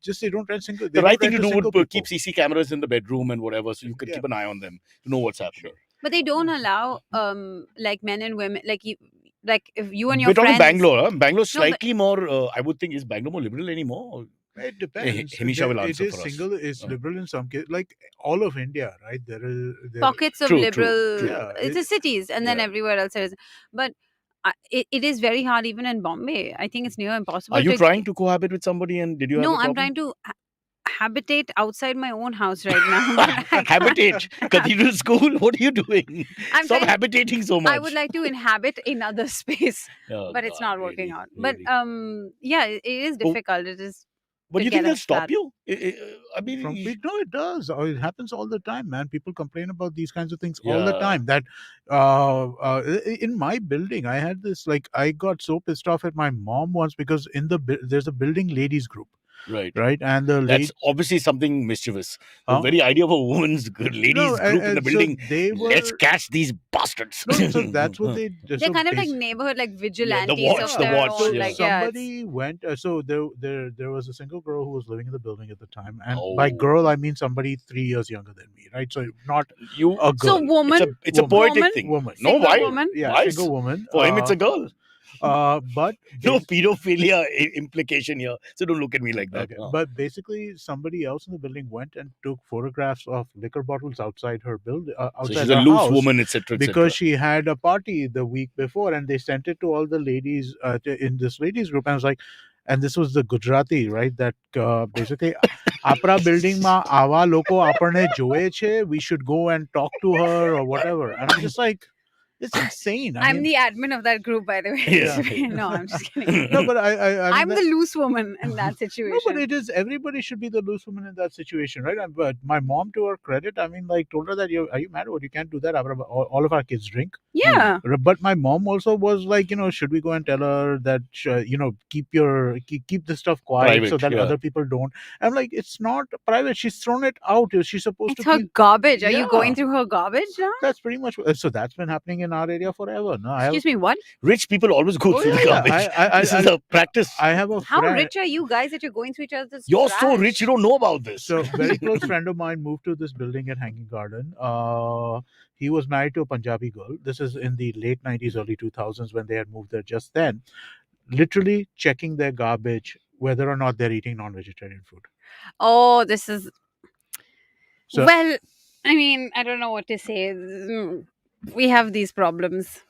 just they don't rent single. They The right don't thing to rent do single would people. keep CC cameras in the bedroom and whatever, so you could Yeah. keep an eye on them to know what's happening. but they don't allow like men and women like if you and your We're talking friends. Bangalore. Huh? Bangalore's No, but- slightly more. I would think is Bangalore more liberal anymore? It depends. Himisha will It answer is for us. single. It's liberal in some cases, like all of India, right? There. Pockets of True, liberal. Yeah, It's the cities, and then yeah. everywhere else there is. But it is very hard, even in Bombay. I think it's near impossible. Are you to trying to cohabit with somebody, and did you have No, a I'm problem? trying to habitate outside my own house right now. but I can't. Habitate Cathedral School. What are you doing? I'm Stop trying- habitating so much. I would like to inhabit another space, Oh, but it's God, not working really, out. really. But yeah, it is Oh, difficult. It is. But to you get think they'll a stop flat. you? I mean, From no, it does. It happens all the time, man. People complain about these kinds of things all the Yeah. time. That in my building, I had this, like, I got so pissed off at my mom once because there's a building ladies group, right. right? And the That's obviously something mischievous. The Huh? very idea of a woman's ladies group in the building. So they were. Let's catch these bastards. No, so that's what they. They're so kind of like basi- neighborhood, like vigilantes watch, of the their watch, own. yeah. Like, yeah, it's- somebody went. So there was a single girl who was living in the building at the time, and by Oh. girl I mean somebody 3 years younger than me, right? So not You. a girl. So woman, It's a Woman. poetic Woman? thing. Woman. No, Single why? woman? Yeah, Why? single woman. For him, it's a girl. But No pedophilia implication here. So don't look at me like that. okay. But basically, somebody else in the building went and took photographs of liquor bottles outside her building, So outside she's a her loose house, woman, etc. because she had a party the week before, and they sent it to all the ladies in this ladies group. And I was like, and this was the Gujarati, right? That basically, apra building ma awa loko aparne joye che. We should go and talk to her or whatever. And I'm just like, it's insane. I'm the admin of that group, by the way. Yeah. No, I'm just kidding. No, but I mean I'm that- the loose woman in that situation. No, but it is. Everybody should be the loose woman in that situation, right? But my mom, to her credit, I mean, like, told her that are you mad? What, you can't do that. All of our kids drink. Yeah. But my mom also was like, should we go and tell her that, keep this stuff quiet so Private, that yeah. other people don't. I'm like, it's not private. She's thrown it out. She's supposed It's to her keep. garbage. Are you Yeah. going through her garbage now? That's pretty much. So that's been happening in our area forever. No, I have. Excuse me, what? Rich people always go Oh, through the yeah, garbage. I- This is a practice. I have a How friend. rich are you guys that you're going through each other's You're so trash? rich, you don't know about this. So, very close friend of mine moved to this building at Hanging Garden. He was married to a Punjabi girl. This is in the late 90s, early 2000s when they had moved there just then. Literally checking their garbage, whether or not they're eating non-vegetarian food. Oh, this is. So- Well, I mean, I don't know what to say. We have these problems.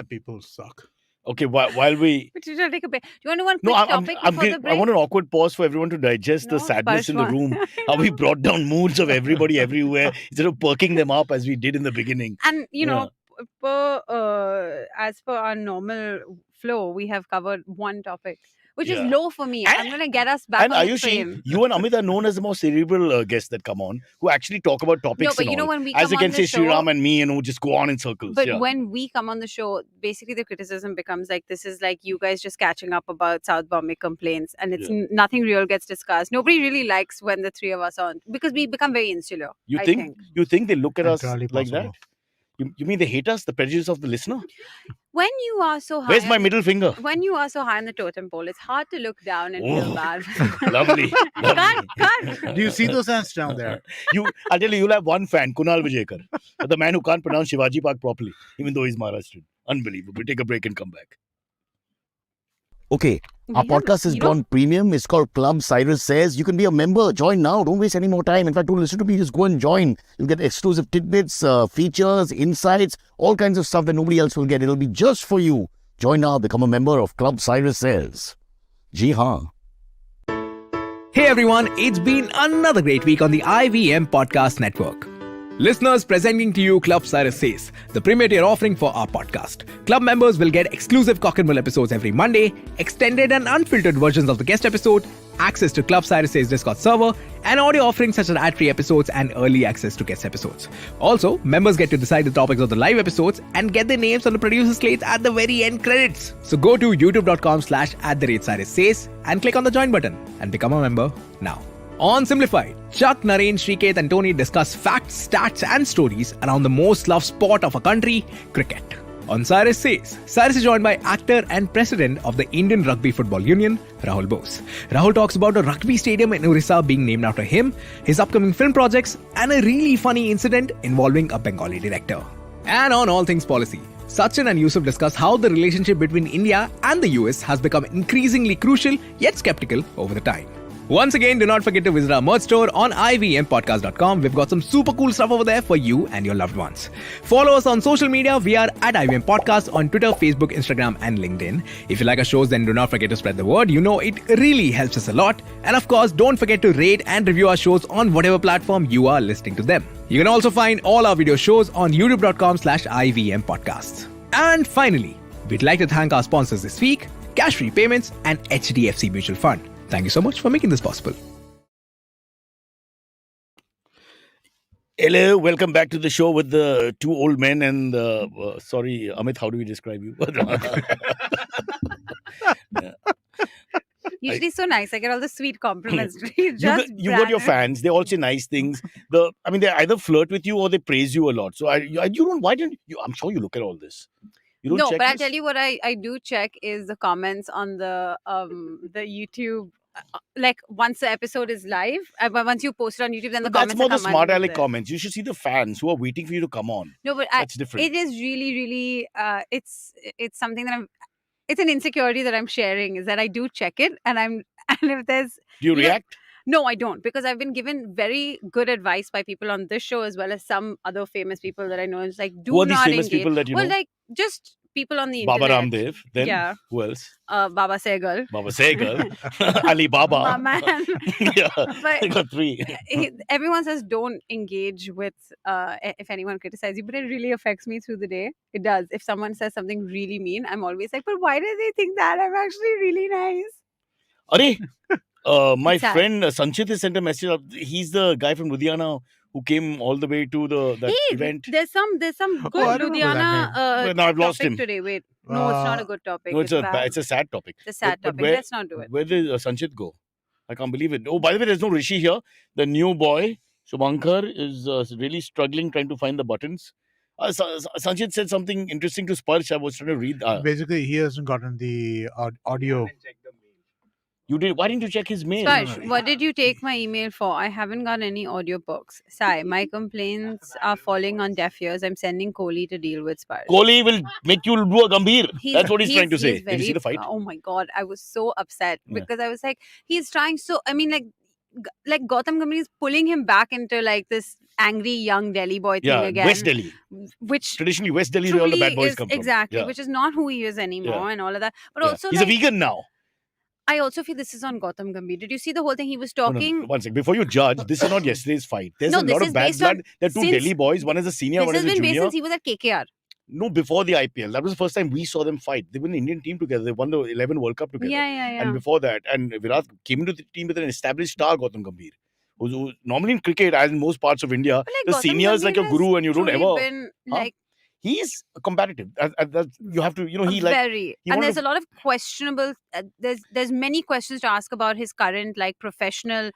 People suck. Okay, while we. But you should take a break. Do you want to one No, quick I'm, topic I'm, before the I break? want an awkward pause for everyone to digest the No, sadness in the Sparshwan. room. I How we know. brought down moods of everybody everywhere instead of perking them up as we did in the beginning. And as per our normal flow, we have covered one topic, which is Yeah. low for me. And- I'm going to get us back And on the Ayushi, frame. you and Amit are known as the more cerebral guests that come on, who actually talk about topics No, but and you know all. when we As come on against the say Sriram show, and me, who just go on in circles. but yeah. when we come on the show, basically the criticism becomes like this is like you guys just catching up about South Bombay complaints, and it's nothing real gets discussed. Nobody really likes when the three of us are on because we become very insular. You I think they look at us Entirely like that? possible. You mean they hate us, the prejudice of the listener? When you are so high, Where's my middle finger? when you are so high on the totem pole, it's hard to look down and Oh, feel bad. Lovely. Cut. Do you see those ants down there? I'll tell you'll have one fan, Kunal Vijayakar, the man who can't pronounce Shivaji Park properly, even though he's Maharashtrian. Unbelievable. We'll take a break and come back. Okay, our We have- podcast has you know- gone premium. It's called Club Cyrus Says. You can be a member. Join now. Don't waste any more time. In fact, don't listen to me. Just go and join. You'll get exclusive tidbits, features, insights, all kinds of stuff that nobody else will get. It'll be just for you. Join now. Become a member of Club Cyrus Says. Ji haan. Hey everyone, it's been another great week on the IVM Podcast Network. Listeners, presenting to you Club Cyrus Says, the premier tier offering for our podcast. Club members will get exclusive Cock and Bull episodes every Monday, extended and unfiltered versions of the guest episode, access to Club Cyrus Says Discord server, and audio offerings such as ad-free episodes and early access to guest episodes. Also, members get to decide the topics of the live episodes and get their names on the producer slates at the very end credits. So go to youtube.com/@CyrusSays and click on the join button and become a member now. On Simplified, Chuck, Naren, Shriketh and Tony discuss facts, stats and stories around the most loved sport of our country, cricket. On Cyrus Says, Cyrus is joined by actor and president of the Indian Rugby Football Union, Rahul Bose. Rahul talks about a rugby stadium in Orissa being named after him, his upcoming film projects, and a really funny incident involving a Bengali director. And on All Things Policy, Sachin and Yusuf discuss how the relationship between India and the US has become increasingly crucial yet skeptical over the time. Once again, do not forget to visit our merch store on ivmpodcast.com. We've got some super cool stuff over there for you and your loved ones. Follow us on social media. We are at IVM Podcast on Twitter, Facebook, Instagram, and LinkedIn. If you like our shows, then do not forget to spread the word. You know, it really helps us a lot. And of course, don't forget to rate and review our shows on whatever platform you are listening to them. You can also find all our video shows on youtube.com/IVM Podcasts. And finally, we'd like to thank our sponsors this week, Cash-Free Payments and HDFC Mutual Fund. Thank you so much for making this possible. Hello, welcome back to the show with the two old men and sorry, Amit, how do we describe you? Usually so nice. I get all the sweet compliments. you got your fans. They all say nice things. They either flirt with you or they praise you a lot. So you don't. Why don't you? I'm sure you look at all this. You don't No, check but I this? tell you what I do check is the comments on the YouTube. Like once the episode is live, once you post it on YouTube, then the But comments that's more the are smart aleck comments. You should see the fans who are waiting for you to come on. No, but That's different. it is really, really. It's something that it's an insecurity that I'm sharing, is that I do check it, and if there's. Do you react? No, I don't, because I've been given very good advice by people on this show as well as some other famous people that I know. It's like, do Who are not these famous engage. people that you well, know? like just people on the Baba internet. Ramdev. Then Yeah. who else? Baba Sehgal. Baba Sehgal. Ali Baba. My man. Yeah. But I got three. everyone says don't engage with if anyone criticizes you, but it really affects me through the day. It does. If someone says something really mean, I'm always like, but why do they think that? I'm actually really nice. My It's sad. friend Sanchit has sent a message. He's the guy from Ludhiana who came all the way to that Hey, event. there's some good I remember that Ludhiana Well, now I've lost topic him. today. Wait, no, it's not a good topic. No, it's a bad. sad topic. It's a sad But topic. where- Let's not do it. Where did Sanchit go? I can't believe it. Oh, by the way, there's no Rishi here. The new boy, Shubhankar, is really struggling trying to find the buttons. Sanchit said something interesting to Sparsh. I was trying to read. Basically, he hasn't gotten the audio. You did. Why didn't you check his mail? Sparsh, what did you take my email for? I haven't got any audiobooks. Sai, my complaints are falling on deaf ears. I'm sending Kohli to deal with Sparsh. Kohli will make you do a Gambhir. That's what he's trying to say. he's Did you see the fight? Oh my god, I was so upset Yeah. because I was like, he's trying so. I mean, like Gautam Gambhir is pulling him back into like this angry young Delhi boy thing Yeah, again. West Delhi. Which Traditionally, West Delhi is where all the truly bad boys is come from. exactly, Yeah. which is not who he is anymore, Yeah. and all of that. But Yeah. also, He's like, a vegan now. I also feel this is on Gautam Gambhir. Did you see the whole thing? He was No, no, talking. one second. Before you judge, this is not yesterday's fight. There's No, a this lot is of bad based on- blood. There are two since- Delhi boys. One is a senior, This one has is a been based junior. since he was at KKR. No, before the IPL. That was the first time we saw them fight. They were an Indian team together. They won the 11 World Cup together. Yeah. And before that, and Virat came into the team with an established star, Gautam Gambhir. Who's normally in cricket, as in most parts of India, But, like, the Gautam senior is like a Gambhir guru and you don't truly ever... been, Huh? like, He's combative. You have to, he like... very, he and wanted there's to- a lot of questionable. There's many questions to ask about his current like professional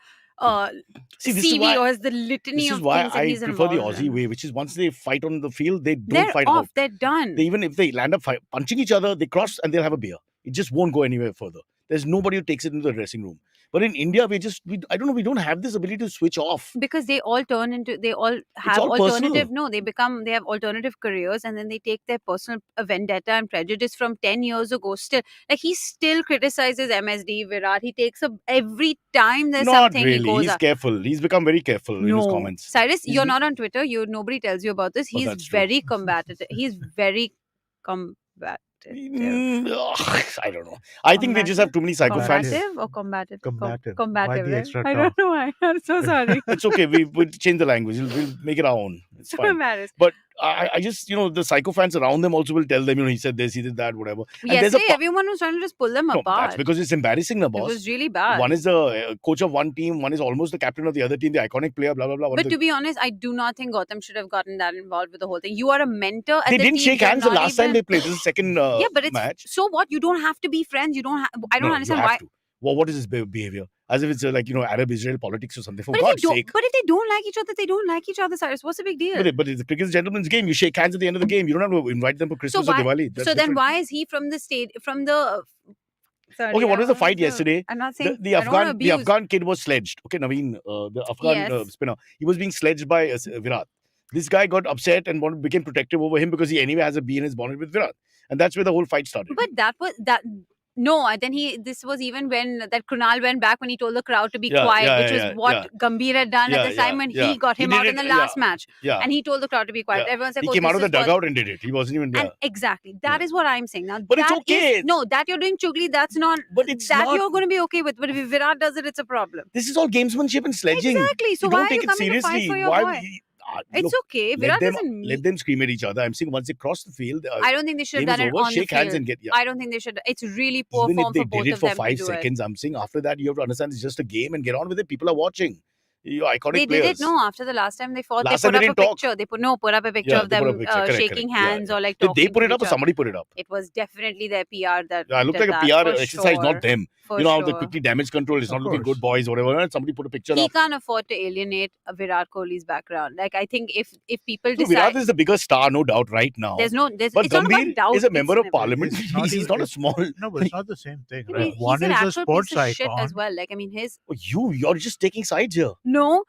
See, this is CV why... or the litany This is of why things that I he's prefer the involved Aussie in. way, which is once they fight on the field, they don't They're fight off. out. They're done. Even if they land up punching each other, they cross and they'll have a beer. It just won't go anywhere further. There's nobody who takes it into the dressing room. But in India, I don't know, we don't have this ability to switch off. Because they all have all alternative. personal. No, they have alternative careers, and then they take their personal vendetta and prejudice from 10 years ago. Still, like, he still criticizes MSD, Virat. He takes up every time there's Not something he really. goes He's up. careful. He's become very careful in his No, comments. Cyrus, He's you're n- not on Twitter. Nobody tells you about this. Oh, He's that's true. very combative. He's very combative. I don't know. I think they just have too many psychophants. Combative or combative? Combative. Combative. Why the Right? extra I term? don't know why. I'm so sorry. It's okay. We'll change the language. We'll make it our own. It's So fine. embarrassed. But I just, the psychophants around them also will tell them, he said this, he did that, whatever. And there's Yesterday, pa- everyone was trying to just pull them No, apart. that's because it's embarrassing, na It boss. was really bad. One is the coach of one team, one is almost the captain of the other team, the iconic player, blah, blah, blah. One But is to be honest, I do not think Gautam should have gotten that involved with the whole thing. You are a mentor. At they the didn't team, shake you're hands the not last time even- they played. This is the second Yeah, but it's match. so what? You don't have to be friends. You don't. I don't No, understand you have why. to. Well, what is this behavior? As if it's Arab-Israel politics or something. For But if, God's they don't, sake. but if they don't like each other, they don't like each other, Cyrus. What's the big deal? But it's the cricket's gentleman's game. You shake hands at the end of the game. You don't have to invite them for Christmas or why- Diwali. That's so then different. why is he from the state? From the. Sorry, Okay, what was the I fight don't- yesterday? I'm not saying The I don't wanna Afghan the abuse. Afghan kid was sledged. Okay, Naveen, the Afghan Yes. spinner. He was being sledged by Virat. This guy got upset and became protective over him because he anyway has a bee in his bonnet with Virat. And that's where the whole fight started. But that was that. No, then this was even when that Kunal went back when he told the crowd to be Yeah, quiet, yeah, which was yeah, what yeah. Gambhir had done at Yeah, the time when yeah. he got He him did out it, in the last yeah, match. Yeah. And he told the crowd to be quiet. Yeah. Everyone's like, He oh, came this out of the is what... dugout and did it. He wasn't even. Yeah. And exactly, that is what I'm saying. Now, But it's that okay. is- no, that you're doing chugli, that's not... But it's that not. you're going to be okay with. But if Virat does it, it's a problem. This is all gamesmanship and sledging. Exactly. So you why don't are take you it coming to fight seriously. for your Why? boy? It's Look, okay. let Virat them doesn't... let them scream at each other. I'm saying once they cross the field, I don't think they should have game done is it over. on Shake the hands field. and get. Yeah. I don't think they should. It's really poor Even if form they for both did it of for them 5 to do seconds, I'm saying after that you have to understand it's just a game and get on with it. People are watching. You're iconic They players. did it. No, after the last time they fought, Last they time put they up a didn't talk. picture. They put up a picture Yeah, of they put them up a picture. Correct, shaking correct. hands Yeah. or like Did talking. they put it to up each or somebody put it up? It was definitely their PR that. Yeah, it looked did like a that, PR for exercise, sure. not them. For You know how they sure. quickly damage control. It's Of not looking course. good, boys, or whatever. And somebody put a picture He up. can't afford to alienate Virat Kohli's background. Like I think if people So decide, Virat is the biggest star, no doubt, right now. there's no, there's. But It's not Gambhir about doubt. is a member it's of never- parliament. It's not He's even- not a it's- small. No, but it's not the same thing, I right? mean, One he's an is a actual sports piece of shit icon. as well. Like I mean, You're just taking sides here. no.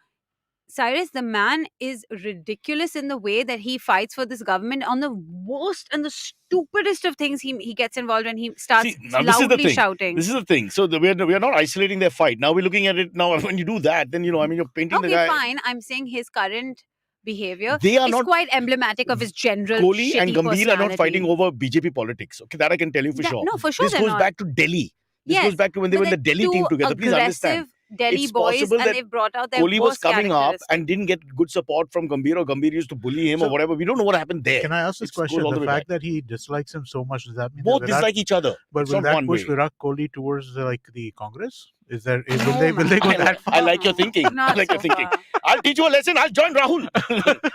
Cyrus, the man is ridiculous in the way that he fights for this government on the worst and the stupidest of things. He gets involved and he starts See, now this is the loudly thing. shouting. This is the thing. So we are not isolating their fight. Now we're looking at it. Now when you do that, then I mean, you're painting the Okay, guy. fine. I'm saying his current behavior They are is not. quite emblematic of his general Kohli shitty and Gambhir are not personality. fighting over BJP politics. Okay, that I can tell you for sure. No, for sure This they're goes not. back to Delhi. This Yes, goes back to when they but were in the they're Delhi team two together. Please understand. aggressive Delhi It's boys, possible and that they've brought out their Kohli was worst coming up characteristics. and didn't get good support from Gambhir, or Gambhir used to bully him So- or whatever. We don't know what happened there. Can I ask this It goes question? all The the way fact that he dislikes him so much, does that mean Both that Virat, dislike each other. but It's will not that one push way. Virat Kohli towards like the Congress? Is there? No, Will they go man. that far? I like your thinking. I Not like so your thinking. far. I'll teach you a lesson. I'll join Rahul,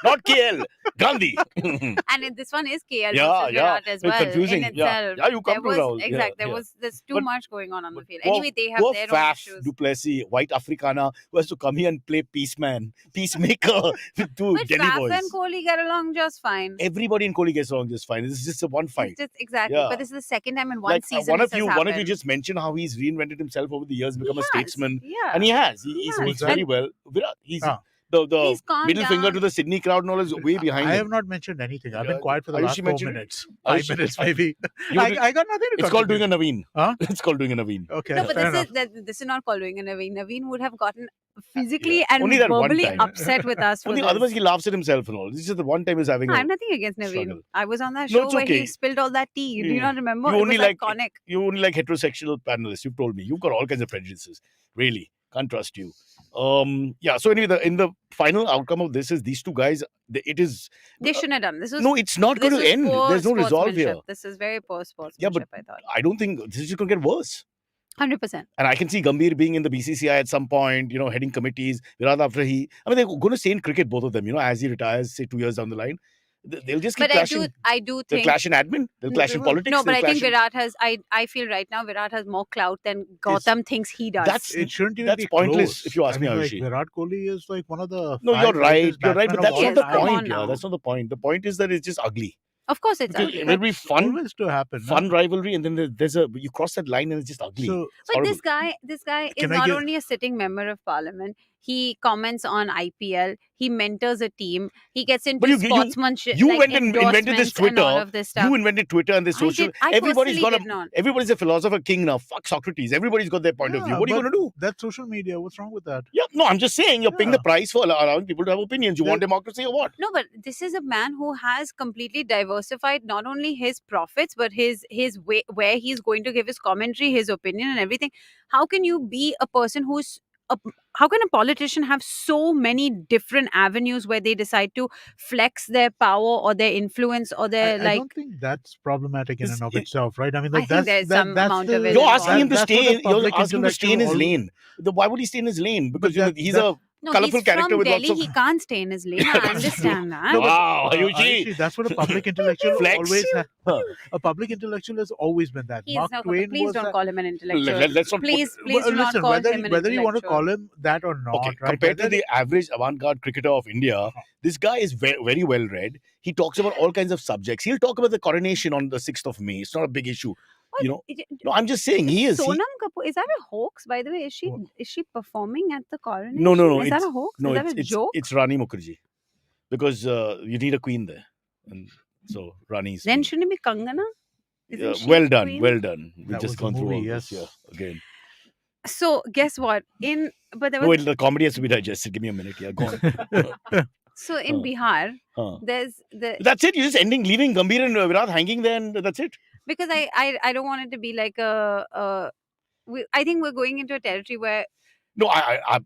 not KL. Gandhi. And this one is KL Yeah, versus yeah. Virat as It's well. confusing. In Yeah. itself. Yeah, you come there to was, Rahul. Yeah, Exactly. yeah. There's too But- much going on the field. Poor- Anyway, they have Poor their own Faf issues. Duplessis, white Africana, who has to come here and play peacemaker with two But Delhi Faf boys. and Kohli get along just fine. Everybody in Kohli gets along just fine. This is just a one fight. It's just exactly. Yeah. But this is the second time in one Like season one of this you, has one of you happened. just mentioned how he's reinvented himself over the years, become He a has, statesman, Yeah. and he has. He He speaks has. very well. Virat, he's Ah. the He's calmed middle finger down. to the Sydney crowd and all is way behind I him. have not mentioned anything. I've Yeah, been quiet for the Ayushi last 4 mentioned it? minutes. Ayushi- 5 minutes, maybe. You did- I got nothing to It's called doing a contribute. Naveen. Huh? It's called doing a Naveen. Okay, No, but fair enough. this is not called doing a Naveen. Naveen would have gotten physically Yeah. and Only that one verbally time. upset with us for Only this. otherwise he laughs at himself and all. This is just the one time he's having. I'm nothing against Naveen. struggle. I was on that No, show it's where okay. he spilled all that tea. Do you Yeah. not remember? You It only was like- iconic. You only like heterosexual panelists. You've told me. You've got all kinds of prejudices. Really, can't trust you. Yeah. So anyway, in the final outcome of this is these two guys. It is They shouldn't have done this. Was, no. It's not this going to was end. poor There's no resolve here. sportsmanship. This is very poor sportsmanship, I thought. I don't think this is just going to get worse. 100%. And I can see Gambhir being in the BCCI at some point, heading committees. Virat after they're going to stay in cricket, both of them, as he retires, say 2 years down the line. They'll just keep But clashing. I do They'll think... clash in admin. They'll clash in politics. No, but they'll I think clash in- Virat has... I feel right now Virat has more clout than Gautam thinks he does. That's- It shouldn't even That's be pointless, close. if you ask me, like, Ayushi. Virat Kohli is like one of the. No, 5 you're right. greatest You're right, batsmen but that's of not all the Yes, come time. on point. Yeah, now. that's not the point. The point is that it's just ugly. Of course it's Because ugly. it will be fun, Always to happen. no? fun rivalry, and then there's you cross that line and it's just ugly. So It's But horrible. this guy is Can I not get- only a sitting member of parliament. He comments on IPL. He mentors a team. He gets into But you- sportsmanship. you like went and invented this endorsements and all Twitter. of this stuff. You invented Twitter and this I social. did- I Everybody's personally got did not. Everybody's a philosopher king now. Fuck Socrates. Everybody's got their point of view. Yeah, What are you but going to do? that's social media. What's wrong with that? Yeah, no, I'm just saying you're paying the Yeah. price for allowing people to have opinions. You want democracy or what? No, but this is a man who has completely diversified not only his profits but his way where he's going to give his commentary, his opinion, and everything. How can you be a person how can a politician have so many different avenues where they decide to flex their power or their influence or their I don't think that's problematic in and of It- itself, right? I mean, I like think that's there's that, some that's amount the, of it You're involved. asking him to that's what stay. the You're public asking him to stay in his intellectual lane. Why would he stay in his lane? Because that- he's that- a No, colourful he's character from with Delhi. lots of. He can't stay in his lane. I understand that. No, but- Wow, Uh, Ayushi. Ayushi, that's what a public intellectual Flex. always Huh. a public intellectual has always been that. He's Mark not, Twain please was don't that. call him an intellectual. Let's not put- please do Listen, not call whether, him an whether you want to intellectual. call him that or not, Okay, right? compared to Whether- the average avant-garde cricketer of India, this guy is very, very well read. He talks about all kinds of subjects. He'll talk about the coronation on the 6th of May. It's not a big issue. What? You know, no, I'm just saying he is. Sonam Kapoor, is that a hoax? By the way, is What? she performing at the coronation? No. Is that a hoax? No, is that a joke? it's Rani Mukherjee, because you need a queen there, and so Rani's. Then queen. shouldn't it be Kangana? Isn't she well the done, queen? well done. We've That just was the gone through all movie, this. yes. Yeah, again. So guess what? But there No, was wait, the comedy has to be digested. Give me a minute. Yeah, go on. so in Huh. Bihar, Huh. there's the That's it. You're just leaving Gambhir and Virat hanging there, and that's it. because I don't want it to be like I think we're going into a territory where No,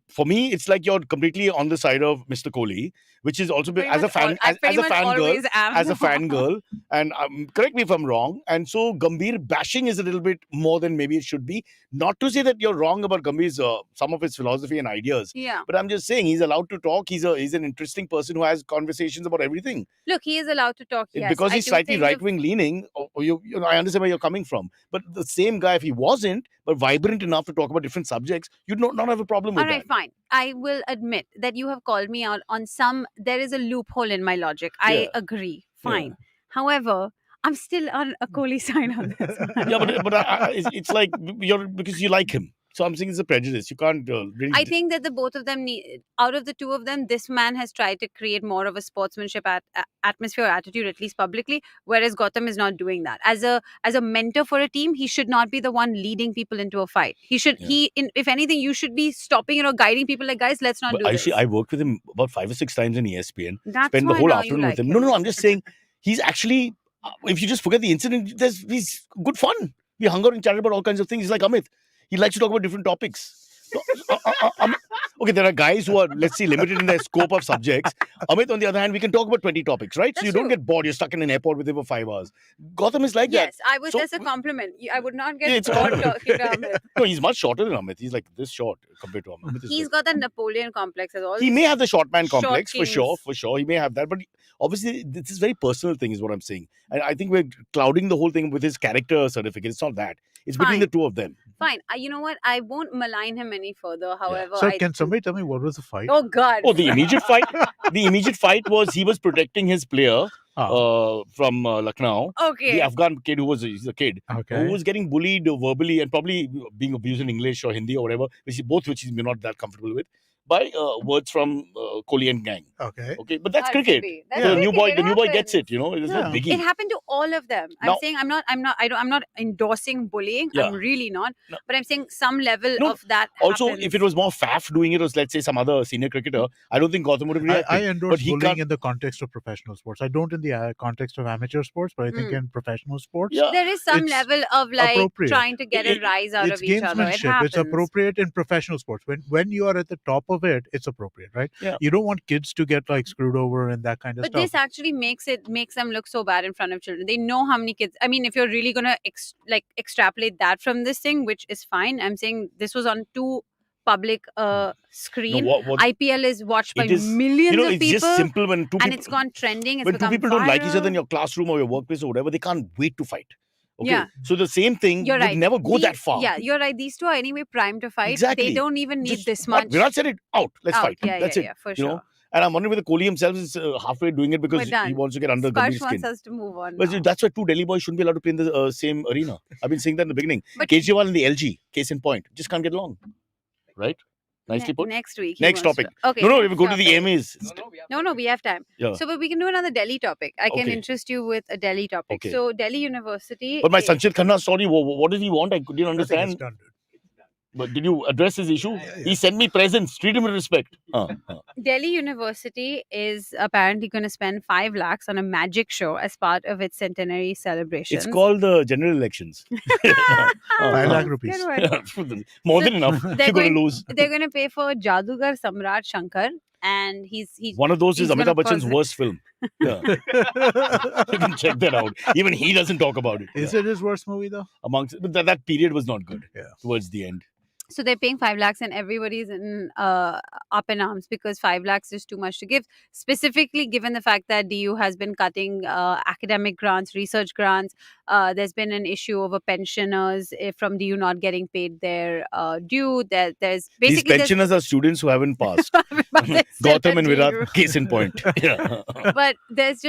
for me, it's like you're completely on the side of Mr. Kohli, which is also pretty as a much fan, I as pretty a much fangirl, always am. as a fangirl, and correct me if I'm wrong. And so Gambhir bashing is a little bit more than maybe it should be. Not to say that you're wrong about Gambhir's some of his philosophy and ideas, Yeah. but I'm just saying he's allowed to talk. He's an interesting person who has conversations about everything. Look, he is allowed to talk. Yes, Because I he's do slightly think the- right wing leaning, you know, I understand where you're coming from. But the same guy, if he wasn't, but vibrant enough to talk about different subjects, you'd not have a problem with All right, that. fine. I will admit that you have called me out on some. There is a loophole in my logic. I Yeah. agree. Yeah. Fine. However, I'm still on a Kohli side on this one. Yeah, but it's like you're because you like him. So I'm saying it's a prejudice. You can't really. I think that the both of them need, out of the two of them, this man has tried to create more of a sportsmanship atmosphere, attitude, at least publicly, whereas Gautam is not doing that. As a mentor for a team, he should not be the one leading people into a fight. He should if anything, you should be stopping, guiding people like, guys, let's not But do this. I worked with him about 5 or 6 times in ESPN. That's Spent the why whole now you afternoon like with him. him. No, I'm just saying he's actually. If you just forget the incident, he's good fun. We hung out and chatted about all kinds of things. He's like Amit. He likes to talk about different topics. So, okay, there are guys who are, let's say, limited in their scope of subjects. Amit, on the other hand, we can talk about 20 topics, right? So That's you don't true. get bored. You're stuck in an airport with him for 5 hours. Gautam is like Yes, that. So- that's a compliment. I would not Yeah, get it's bored a talking to Amit. No, he's much shorter than Amit. He's like this short compared to Amit. He's got that Napoleon complex as all. He may have the short man Short complex kings. for sure. He may have that, but obviously this is very personal thing, is what I'm saying. And I think we're clouding the whole thing with his character certificate. It's not that. It's between Fine. the two of them. Fine. You know what? I won't malign him any further. However, So can somebody tell me what was the fight? Oh God. Oh, the immediate fight. The immediate fight was he was protecting his player from Lucknow. Okay. The Afghan kid he's a kid Okay. who was getting bullied verbally and probably being abused in English or Hindi or whatever, which he's not that comfortable with, by words from Kohli and gang. Okay. Okay, but that's Or cricket. maybe. That's The Yeah. new cricket, boy, it gets happens. it. It's Yeah. not biggie. It happened to all of them. I'm Now- saying I'm not endorsing bullying. Yeah. I'm really not. No. But I'm saying some level No, of that Also, happens. if it was more Faf doing it, or let's say some other senior cricketer, I don't think Gautam would have reacted. I endorse but he bullying can't. in the context of professional sports. I don't in the context of amateur sports, but I think in professional sports, Yeah. there is some It's level of like appropriate. trying to get a It- rise out it's of each other. It gamesmanship. happens. It's appropriate in professional sports. When you are at the top of it, it's appropriate, right? Yeah. You don't want kids to get like screwed over and that kind of But stuff. this actually makes them look so bad in front of children. They know how many kids. I mean, if you're really gonna extrapolate that from this thing, which is fine. I'm saying this was on two public screen. No, what- IPL is watched by it is, millions of it's people, just simple when two and people, it's gone trending. It's when two become people don't like each other in viral. your classroom or your workplace or whatever, they can't wait to fight. Okay, Yeah. so the same thing You're would right. never go that These- far. Yeah, you're right. These two are anyway primed to fight. Exactly. They don't even need Just this what? much. Virat said it out. Let's out. fight. Yeah, That's yeah, it. yeah, for You sure. know? And I'm wondering whether Kohli himself is halfway doing it because We're he done. wants to get under Sparsh Gambhir's wants skin. us to move on. But now. that's why two Delhi boys shouldn't be allowed to play in the same arena. I've been saying that in the beginning. But- Kejriwal and the LG, case in point, just can't get along. Right? Nicely put. Next week. he Next wants topic. to- Okay. No, we next go to the topic. AMAs. No, we have time. Yeah. So, but we can do another Delhi topic. I can Okay. interest you with a Delhi topic. Okay. So, Delhi University. But my Sanchit Khanna story, what did he want? I didn't I think it's understand. done, dude. But did you address his issue? Yeah. He sent me presents. Treat him with respect. Delhi University is apparently going to spend 5 lakhs on a magic show as part of its centenary celebrations. It's called the general elections. 5 lakh rupees. Good one. More So than enough. they're If you're going to going- lose. They're going to pay for Jadugar Samrat Shankar, and he's One of those is he's gonna Amitabh Bachchan's cause- worst film. Yeah. You can check that out. Even he doesn't talk about it. Is Yeah. it his worst movie though? But that period was not good. Yeah. Towards the end. So they're paying 5 lakhs and everybody's up in arms because 5 lakhs is too much to give. Specifically, given the fact that DU has been cutting academic grants, research grants. There's been an issue over pensioners from DU not getting paid their due. There's These basically pensioners are students who haven't passed. Gautam and Virat, case in point. Yeah. But there's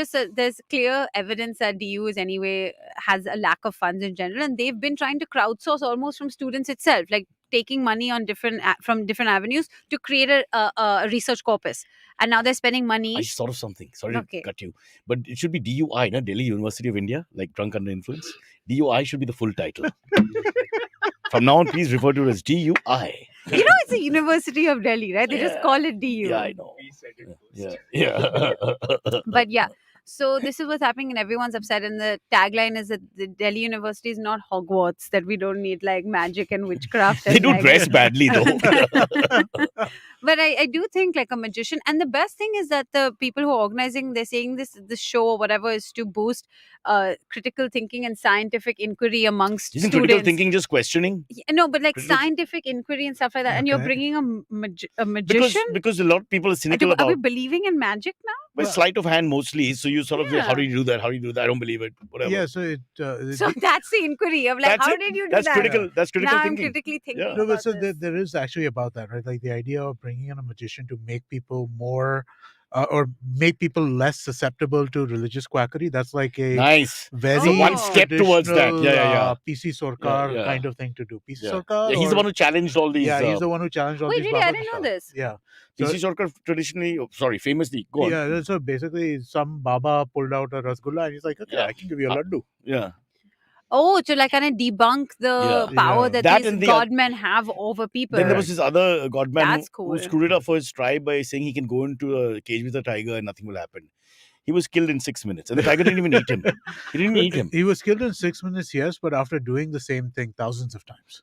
clear evidence that DU is anyway has a lack of funds in general, and they've been trying to crowdsource almost from students itself. Like taking money on from different avenues to create a research corpus, and now they're spending money. I just thought of something. Sorry Okay. to cut you, but it should be DUI, no? Delhi University of India, like drunk under influence. DUI should be the full title. From now on, please refer to it as DUI. It's a University of Delhi, right? They just Yeah. call it DU. Yeah, I know. Yeah. But yeah, so this is what's happening, and everyone's upset. And the tagline is that the Delhi University is not Hogwarts, that we don't need like magic and witchcraft. They and, do like, dress badly though. But I do think like a magician, and the best thing is that the people who are organizing, they're saying this show or whatever is to boost critical thinking and scientific inquiry amongst Isn't students. critical thinking just questioning? No, but like Critical- scientific inquiry and stuff like that. And you're Okay. bringing a magician. Because a lot of people are cynical Are about we believing in magic now? by sleight of hand mostly. So you sort of Yeah. how do you do that? How do you do that? I don't believe it. Whatever. Yeah, so it. So that's the inquiry of like, That's how it. did you do That's that? critical. That's critical Now I'm thinking. critically thinking. Yeah. No, but about so this. there is actually about that, right? Like the idea of bringing in a magician to make people more, or make people less susceptible to religious quackery. That's like a Nice. very So one step towards that. traditional, Yeah. PC Sarkar Yeah. kind of thing to do. PC Yeah. Sarkar. Yeah, he's the or- one who challenged all these. Yeah, he's the one who challenged all Wait, these. really? I Baba didn't know Shah. this. Yeah. PC Sarkar traditionally, famously. Go on. Yeah, so basically, some Baba pulled out a rasgulla and he's like, okay, Yeah. I can give you a laddu. Yeah. Oh, to like kind of debunk the Yeah. power Yeah. that, That these and the godmen have over people. Then there was this other godman That's who cool. screwed it up for his tribe by saying he can go into a cage with a tiger and nothing will happen. He was killed in 6 minutes, and the tiger didn't even eat him. He didn't eat him. He was killed in 6 minutes, yes, but after doing the same thing thousands of times.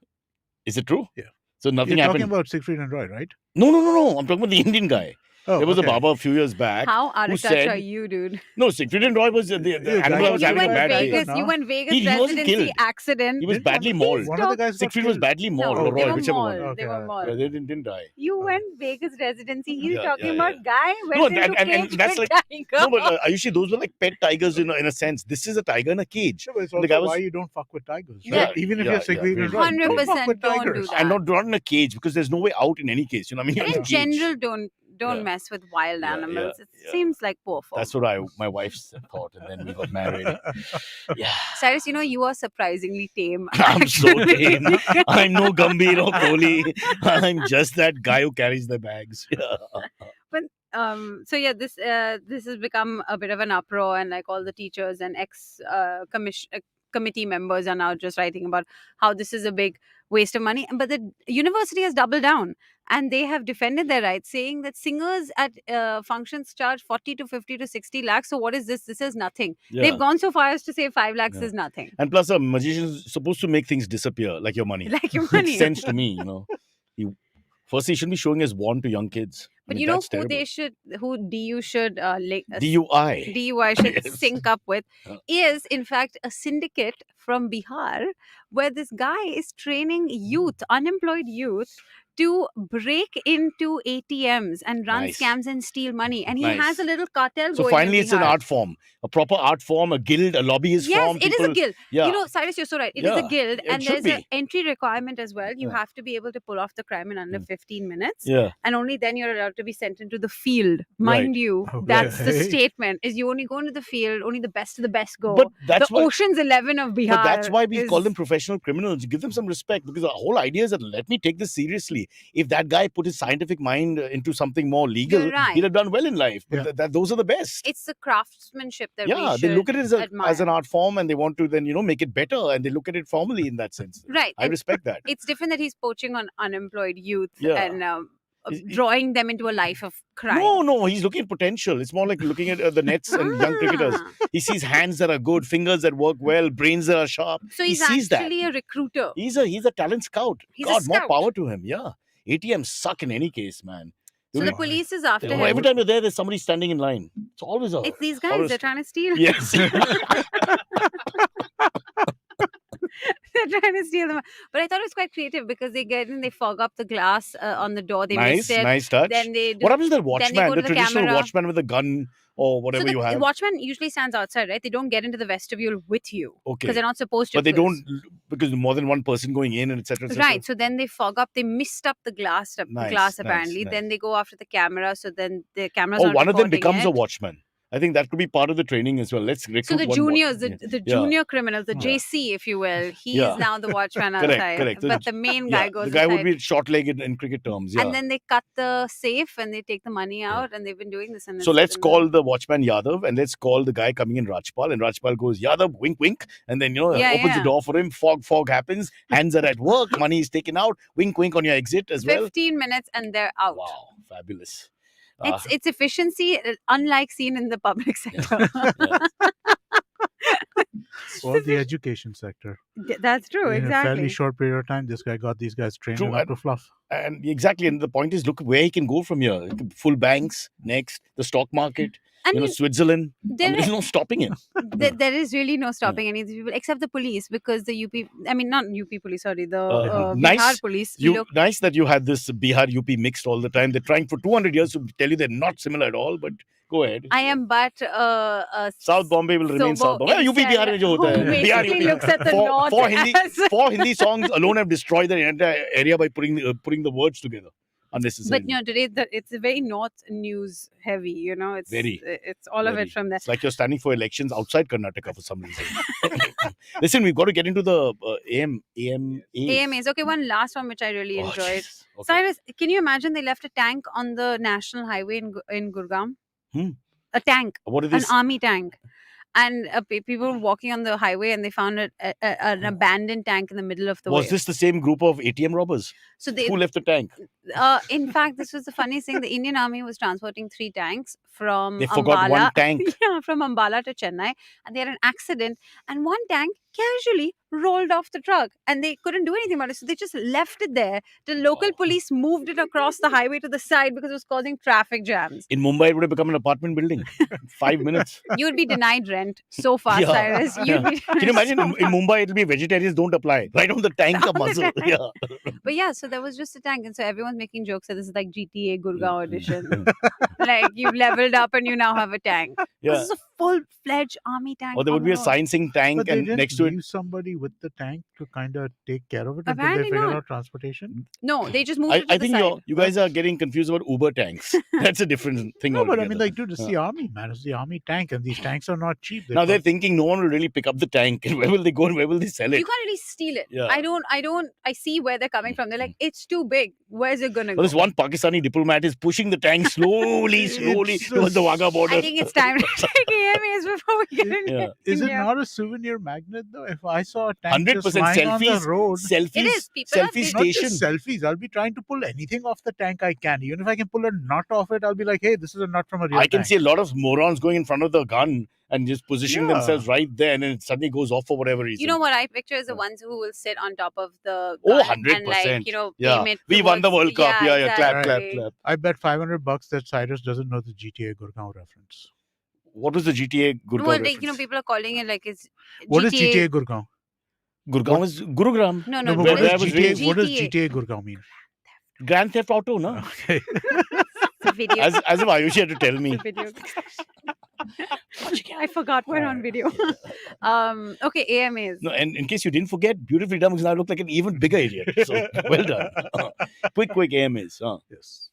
Is it true? Yeah. So nothing You're happened. talking about Siegfried and Roy, right? No. I'm talking about the Indian guy. Oh, There was okay. a Baba a few years back. How out who of touch said- are you, dude? No, Siegfried and Roy was the Yeah, animal I was exactly. having a You bad went day. Vegas. No. You went Vegas He wasn't residency killed. accident. He was Didn't badly mauled. One of the guys got Siegfried was killed. badly mauled, No, or they Roy, were whichever mauled. one. They were Okay. mauled. Yeah, they didn't die. You went Vegas residency. He's Yeah, talking yeah, about yeah. guy No, went and- into and cage that's with like- tiger. No, but Ayushi, those were like pet tigers in a sense. This is a tiger in a cage. Yeah, but it's The also guy was- why you don't fuck with tigers. Yeah. Right? Even if Yeah, you're Siegfried yeah, and Roy, don't 100% fuck with don't do tigers. that. And not in a cage because there's no way out in any case. You know what I mean? And You're in a cage. general, don't Yeah. mess with wild Yeah, animals. yeah, It yeah. seems like poor form. That's what my wife thought, and then we got married. Yeah, Cyrus, you are surprisingly tame. I'm so actually. tame. I'm no Gambhir or Kohli. I'm just that guy who carries the bags. Yeah. So yeah, this has become a bit of an uproar, and like all the teachers and committee members are now just writing about how this is a big waste of money. But the university has doubled down, and they have defended their rights, saying that singers at functions charge 40 to 50 to 60 lakhs. So what is this? This is nothing. Yeah. They've gone so far as to say 5 lakhs Yeah. is nothing. And plus, a magician is supposed to make things disappear, like your money. Like your Makes money. sense to me, Firstly, he shouldn't be showing his wand to young kids. I But mean, you know that's terrible. who DU should DUI. DUI should Yes. sync up with Yeah. is in fact a syndicate from Bihar where this guy is training youth, unemployed youth, to break into ATMs and run Nice. scams and steal money. And he Nice. has a little cartel So going finally, in it's an Bihar. art form, a proper art form, a guild, a lobbyist Yes, form. it is a guild. Yeah. Cyrus, you're so right. It is a Yeah, guild, it and should there's an be. entry requirement as well. You Yeah. have to be able to pull off the crime in under Mm. 15 minutes. Yeah. And only then you're allowed to be sent into the field. Mind you, Okay. that's the statement, is you only go into the field, only the best of the best go. But that's the why. Ocean's 11 of Bihar. But that's why we call is- them professional criminals. Give them some respect because the whole idea is that let me take this seriously. If that guy put his scientific mind into something more legal, You're right. he'd have done well in life. But Yeah. those are the best. It's the craftsmanship that Yeah, we they look should at it as an admire. art form and they want to then, make it better and they look at it formally in that sense. Right. I and respect that. it's different that he's poaching on unemployed youth Yeah. and Is- drawing them into a life of crime. No, he's looking at potential. It's more like looking at the nets and young cricketers. Ah. He sees hands that are good, fingers that work well, brains that are sharp. So He he's sees that. actually a recruiter. He's a talent scout. He's a God, more scout. power to him. Yeah. ATMs suck in any case, man. So They the only- police is after him. every time you're there, there's somebody standing in line. It's always a. It's these guys, always- they're trying to steal. Yes. They're trying to steal them. But I thought it was quite creative because they get in, they fog up the glass on the door, they nice, missed it. nice touch. Then they do. What happens to that then they watchman, go the to the traditional camera. watchman with a gun or whatever so you the have? watchman usually stands outside, right? They don't get into the vestibule with you because Okay. they're not supposed to. But they because- don't, because more than one person going in and etc. Right. So then they fog up. They missed up the glass. Nice, glass nice, apparently. nice. Then they go after the camera. So then the camera's Oh, not one of them recording becomes a it. watchman. I think that could be part of the training as well. Let's recruit So the one juniors, watchman. the Yeah. junior criminals, the Yeah. JC, if you will, he's Yeah. now the watchman Correct, outside. correct. So But the main Yeah, guy goes the guy would inside. be short-legged in cricket terms. Yeah. And then they cut the safe and they take the money out, and they've been doing this. And So it's let's been- call the watchman Yadav, and let's call the guy coming in Rajpal, and Rajpal goes Yadav, wink, wink, and then Yeah, opens the yeah. door for him. Fog happens. Hands are at work. Money is taken out. Wink, wink on your exit as well. 15 minutes and they're out. Wow, fabulous. It's efficiency, unlike seen in the public sector. Or the education sector. That's true, In a exactly. fairly short period of time, this guy got these guys trained True, enough to fluff. And exactly, and the point is, look where he can go from here. Full banks next, the stock market, I mean, Switzerland. there, There's no stopping him. there is really no stopping any of these people except the police, because the UP, I mean, not UP police, sorry, the nice. Bihar police. Nice that you had this Bihar UP mixed all the time. They're trying for 200 years to tell you they're not similar at all, but go ahead. I am but South Bombay will remain South Bombay. UP Bihar mein jo hota hai. who Bihar basically UP. looks at the Four- north four Hindi- as- 4 Hindi songs alone have destroyed the entire area by putting the words together unnecessarily. But today it's a very north news heavy. It's all of Very. it from there. It's like you're standing for elections outside Karnataka for some reason. Listen, we've got to get into the AMAs. AMAs. Okay, one last one which I really Oh, enjoyed. jeez. Okay. Cyrus, can you imagine they left a tank on the national highway in Gurugram? Hmm. A tank, What are an these? army tank. And people were walking on the highway and they found an abandoned tank in the middle of the way. Was this the same group of ATM robbers? So they, Who left the tank? in fact, this was the funniest thing. The Indian Army was transporting 3 tanks from They forgot Ambala. one tank. Yeah, from Ambala to Chennai, and they had an accident, and one tank casually rolled off the truck, and they couldn't do anything about it. So they just left it there. The local police moved it across the highway to the side because it was causing traffic jams. In Mumbai, it would have become an apartment building. 5 minutes. You'd be denied rent so fast, Yeah. Cyrus. You'd Yeah. be Can you imagine so in Mumbai, it'll be vegetarians don't apply. Right on the tank of On the muscle. tank. Yeah. But yeah, so there was just a tank, and so everyone's making jokes that this is like GTA Gurgaon Mm, edition. Like you've leveled up and you now have a tank. Yeah. This is a full-fledged army tank. Or there would on be a the road. sign saying tank But they and didn't next to it. leave somebody with the tank to kind of take care of it until they Apparently figured not. out transportation. No, they just moved it to I the think side. you guys are getting confused about Uber tanks. That's a different thing No, altogether. but I mean, like, dude, it's the army, man. It's the army tank, and these tanks are not cheap. Now they're thinking no one will really pick up the tank. And where will they go and where will they sell it? You can't really steal it. Yeah. I see where they're coming from. They're like, it's too big. Where's it gonna Well, go? this one Pakistani diplomat is pushing the tank slowly It's towards the Wagah border. I think it's time to take AMAs before we get in Yeah. Is it India. not a souvenir magnet though? If I saw a tank 100% just lying on the selfies. road, Selfies. It is. People are Selfie big. not station. just selfies, I'll be trying to pull anything off the tank I can. Even if I can pull a nut off it, I'll be like, hey, this is a nut from a real I can tank. see a lot of morons going in front of the gun and just positioning Yeah. themselves right there, and then it suddenly goes off for whatever reason. You know what I picture is the ones who will sit on top of the Oh, gun and 100%. aim it We won the World towards- Cup. Yeah, clap, clap, exactly. clap. I bet $500 that Cyrus doesn't know the GTA Gurgaon reference. What was the GTA Gurgaon No, reference? people are calling it like it's What is GTA Gurgaon? Gurgaon is Gurugram. No, No, no, but where what I does was GTA, raised. what does GTA Gurgaon mean? Grand Theft Auto, no? Okay. It's a video. As if Ayushi had to tell me. It's a video. I forgot we're on video. Okay, AMAs. No, and in case you didn't forget, beautifully done because now I look like an even bigger idiot. So well done. Quick AMAs. Yes.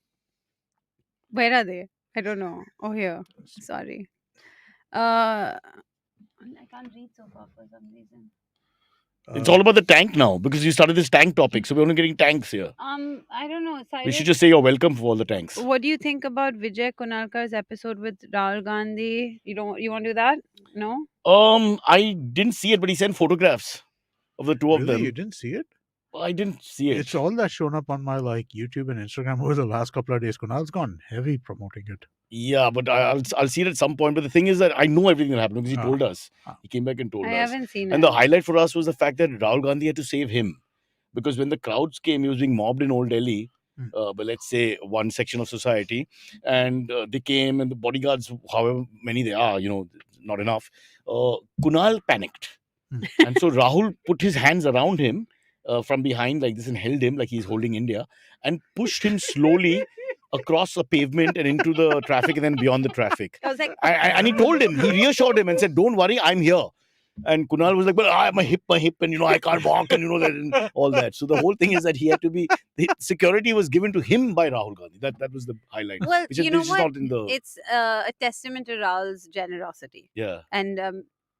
Where are they? I don't know. Oh, here. Sorry. I can't read so far for some reason. It's all about the tank now because you started this tank topic. So we're only getting tanks here. I don't know. We Cyrus, should just say you're welcome for all the tanks. what do you think about Vijay Kunalkar's episode with Rahul Gandhi? You want to do that? No. I didn't see it, but he sent photographs of the two of Really? them. You didn't see it? I didn't see it. It's all that's shown up on my YouTube and Instagram over the last couple of days. Kunal's gone heavy promoting it. Yeah, but I'll see it at some point. But the thing is that I know everything that happened because he told us. He came back and told I us. haven't seen And it. the highlight for us was the fact that Rahul Gandhi had to save him. Because when the crowds came, he was being mobbed in Old Delhi, but let's say one section of society. And they came and the bodyguards, however many they are, not enough. Kunal panicked. And so Rahul put his hands around him from behind like this and held him like he's holding India and pushed him slowly across a pavement and into the traffic and then beyond the traffic. I was like, And he told him, he reassured him and said, don't worry, I'm here. And Kunal was like, "But I'm a hip, and I can't walk, and that, and all that." So the whole thing is that he had to be. The security was given to him by Rahul Gandhi. That was the highlight. Well, Which is, you know which is what? not in the It's a testament to Rahul's generosity yeah. and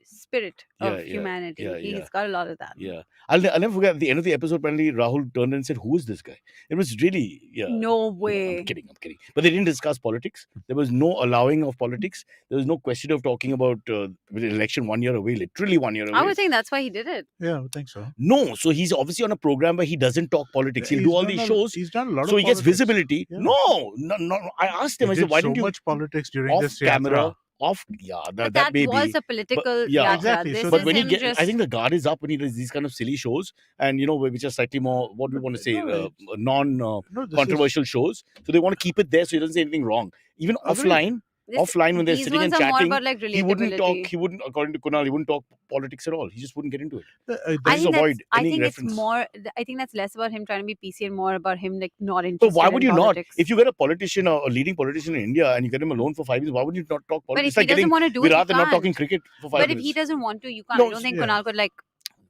spirit of Yeah, humanity. yeah. He's got a lot of that. Yeah, I'll never forget at the end of the episode. Apparently, Rahul turned and said, "Who is this guy?" It was really No I'm way. kidding. But they didn't discuss politics. There was no allowing of politics. There was no question of talking about with the election 1 year away, literally 1 year away. I would think that's why he did it. Yeah, I would think so. No, so he's obviously on a program where he doesn't talk politics. He'll do all these shows, He's done a lot so of he gets politics. visibility. Yeah. No. I asked him. He I said, did "Why so didn't you much politics during off this camera?" yatra. But That may was be. a political yeah. yatra. Exactly. This So But is when he him get, just... I think the guard is up when he does these kind of silly shows, and which are slightly more, what do we want to say, No, non No, this controversial shows. So they want to keep it there so he doesn't say anything wrong. Even Agreed. offline when they're these sitting and ones are more chatting, about like he wouldn't relatability. talk. He wouldn't, according to Kunal, he wouldn't talk politics at all. He just wouldn't get into it. is. I Just think avoid I any think reference. it's more. I think that's less about him trying to be PC and more about him like not But interested. why would in you politics. not? If you get a politician or a leading politician in India and you get him alone for 5 years, why would you not talk But politics? if It's like he doesn't getting want to do it, Virat he and not talking can't. cricket for 5 But minutes. if he doesn't want to, you can't. No, I don't think yeah. Kunal could like.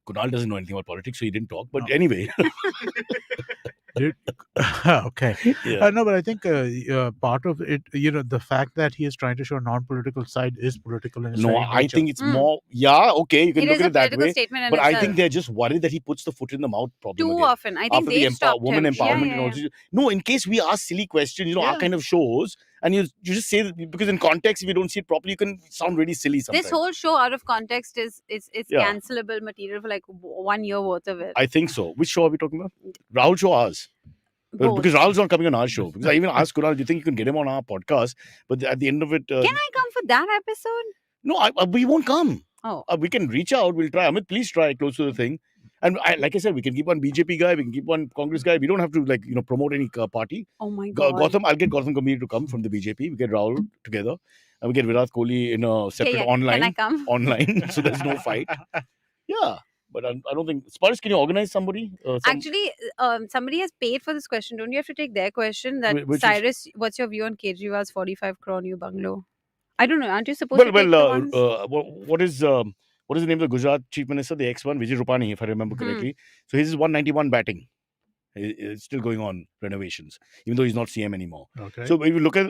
Kunal doesn't know anything about politics, so he didn't talk. But No. anyway, Okay. yeah. No, but I think part of it, the fact that he is trying to show a non-political side is political in its No, very I nature. think it's more. Yeah, okay, you can It look is at a it that political way. statement in But I itself. think they're just worried that he puts the foot in the mouth problem Too again. often. I think After they the stopped woman him. empowerment and all Yeah. this. No, in case we ask silly questions, our Yeah. kind of shows, and you just say that because in context, if you don't see it properly, you can sound really silly sometimes. This whole show out of context is Yeah. cancelable material for like 1 year worth of it. I think so. Which show are we talking about? Rahul show ours. Both. Because Rahul's not coming on our show. Because I even asked Kunal, do you think you can get him on our podcast? But at the end of it, Can I come for that episode? no, we won't come. Oh. We can reach out. We'll try. Amit, please try close to the thing. And like I said, we can keep one BJP guy. We can keep one Congress guy. We don't have to promote any party. Oh my god. Gautam, I'll get Gautam Gambhir to come from the BJP. We get Rahul together. And we get Virat Kohli in a separate Okay, yeah. online. Can I come? Online. So there's no fight. Yeah. But I don't think... Spurs, can you organize somebody? Actually, somebody has paid for this question. Don't you have to take their question? That Which is- Cyrus, what's your view on Kejriwal's 45 crore new bungalow? I don't know. Aren't you supposed to take the ones? What is the name of the Gujarat chief minister, the ex one, Vijay Rupani, if I remember correctly. So his is 191 batting. It's still going on renovations, even though he's not CM anymore. Okay. So if you look at,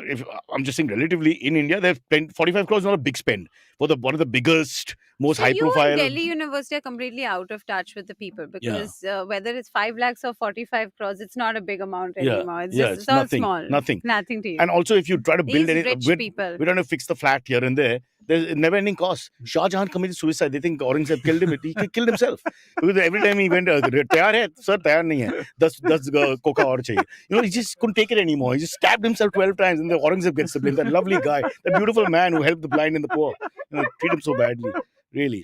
I'm just saying relatively in India, they've spent 45 crores, not a big spend for one of the biggest, most So high you profile. and Delhi University are completely out of touch with the people because whether it's 5 lakhs or 45 crores, it's not a big amount Yeah, anymore. It's yeah, just it's all nothing, small. nothing. Nothing to you. And also, if you try to build These any, rich people. we're trying to fix the flat here and there. There's a never-ending cost. Shah Jahan committed suicide. They think Aurangzeb killed him. He killed himself because every time he went, "Tayar hai, sir, tayar nahi hai. 10 coca aur chahiye." He just couldn't take it anymore. He just stabbed himself 12 times, and the Aurangzeb gets the blame. That lovely guy, that beautiful man who helped the blind and the poor, treat him so badly, really.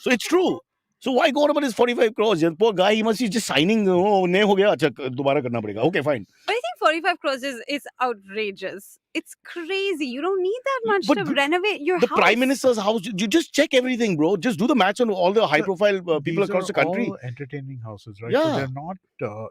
So it's true. So why go on about his 45 crores? The poor guy, he must be just signing. Oh, nahi ho gaya. Achha, dobara karna padega. Okay, fine. But I think 45 crores is outrageous. It's crazy. You don't need that much But to renovate your The house. Prime Minister's house, you just check everything, bro. Just do the maths on all the high-profile people These across are the country. all entertaining houses, right? Yeah. So they're not.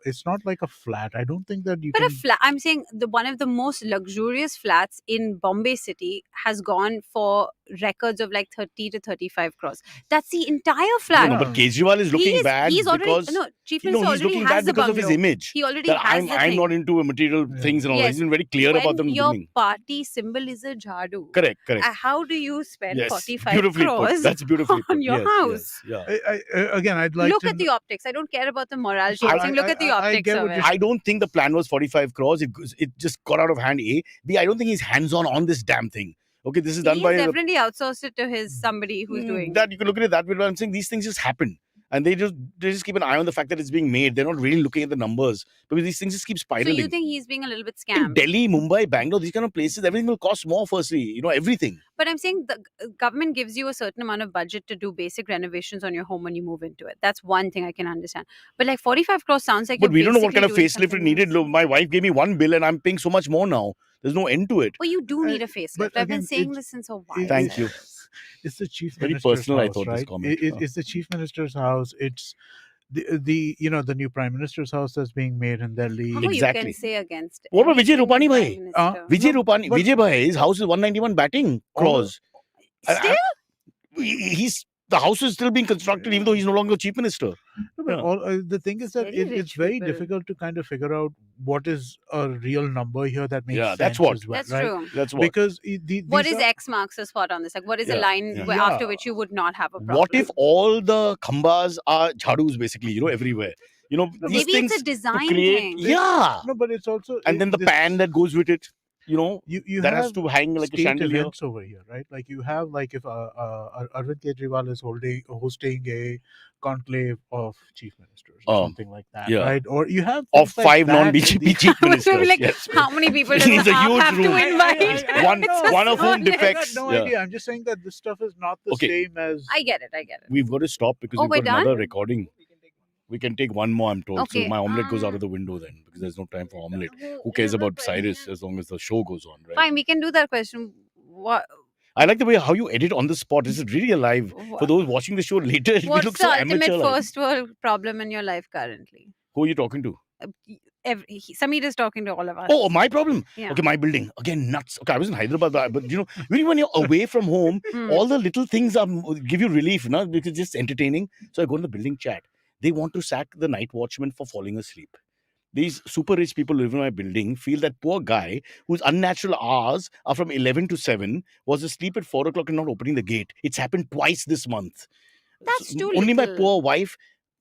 It's not like a flat. I don't think that you But can. a flat, I'm saying one of the most luxurious flats in Bombay City has gone for records of like 30 to 35 crores. That's the entire flat. No, but Kejriwal is looking bad He's already because Chief he's Minister already looking has bad the because of bungalow. his image. He already That has the I'm thing. not into material Yeah. things and all. Yes. He's been very clear when about them. your beginning. party symbol is a jhadu. Correct. How do you spend Yes, 45 beautifully put. crores That's beautifully on put. your Yes, house? yes, yeah. Again, I'd like Look to at the optics. I don't care about the morality. So I'm saying look at the I optics get of what it. you're I don't think the plan was 45 crores. It just got out of hand. A. B. I don't think he's hands-on on this damn thing. Okay, this is done He's by definitely outsourced it to his somebody who's doing that. You can look at it that way. But I'm saying these things just happen. And they just keep an eye on the fact that it's being made. They're not really looking at the numbers because these things just keep So spiraling. you think he's being a little bit in scammed? Delhi, Mumbai, Bangalore, these kind of places, everything will cost more. Firstly, everything. But I'm saying the government gives you a certain amount of budget to do basic renovations on your home when you move into it. That's one thing I can understand. But like 45 crores sounds like But you're we don't know what kind of basically doing facelift it something needed. else. Look, my wife gave me one bill and I'm paying so much more now. There's no end to it. Well, you do need a facelift. but I've been again, saying it's- this since a while. Thank you. It's the chief Very minister's personal, I house, thought, this right? comment. It's the chief minister's house. It's the new prime minister's house that's being made in Delhi. How you Exactly. can say against What about anything Vijay Rupani the bhai? Prime Minister? Vijay No, Rupani, but- Vijay Bhai, his house is 191 batting clause. Still? He's The house is still being constructed, even though he's no longer chief minister. No, but Yeah. the thing is that Very it's rich very people. difficult to kind of figure out what is a real number here that makes Yeah, sense that's what. as well, That's right? true. That's what. Because What these is are- X marks the spot on this? Like, what is a Yeah, line yeah. after Yeah. which you would not have a problem? What if all the khambas are jhadus, basically, everywhere? These Maybe things it's a to design create. thing. Yeah. No, but it's also And then the this- pan that goes with it, you that have has to hang like a state chandelier. events over here, right? Like you have like if Arvind Kejriwal is hosting a conclave of chief ministers or something like that, yeah. right? Or you have Of things like 5 that non-BJP in the- chief I was gonna be ministers. like, Yes. how many people does It's the a app huge have room. to invite? One- It's a one of whom small list. defects. I got no Yeah. idea. I'm just saying that this stuff is not the Okay. same as. I get it. We've got to stop because Oh, we've we're got another done? recording. We can take one more, I'm told. Okay, So my omelette goes out of the window then because there's no time for omelette. Who cares about Cyrus as long as the show goes on, right? Fine, we can do that question. What? I like the way how you edit on the spot. This is really alive. For those watching the show later, it What's looks the so ultimate amateur. first world problem in your life currently? Who are you talking to? Sameer is talking to all of us. Oh, my problem. Yeah. Okay, my building. Again, nuts. Okay, I was in Hyderabad, but really when you're away from home, Hmm. all the little things give you relief, no? Because it's just entertaining. So I go in the building chat. They want to sack the night watchman for falling asleep. These super rich people who live in my building feel that poor guy whose unnatural hours are from 11 to 7 was asleep at 4 o'clock and not opening the gate. It's happened twice this month. That's too Only my little. poor wife.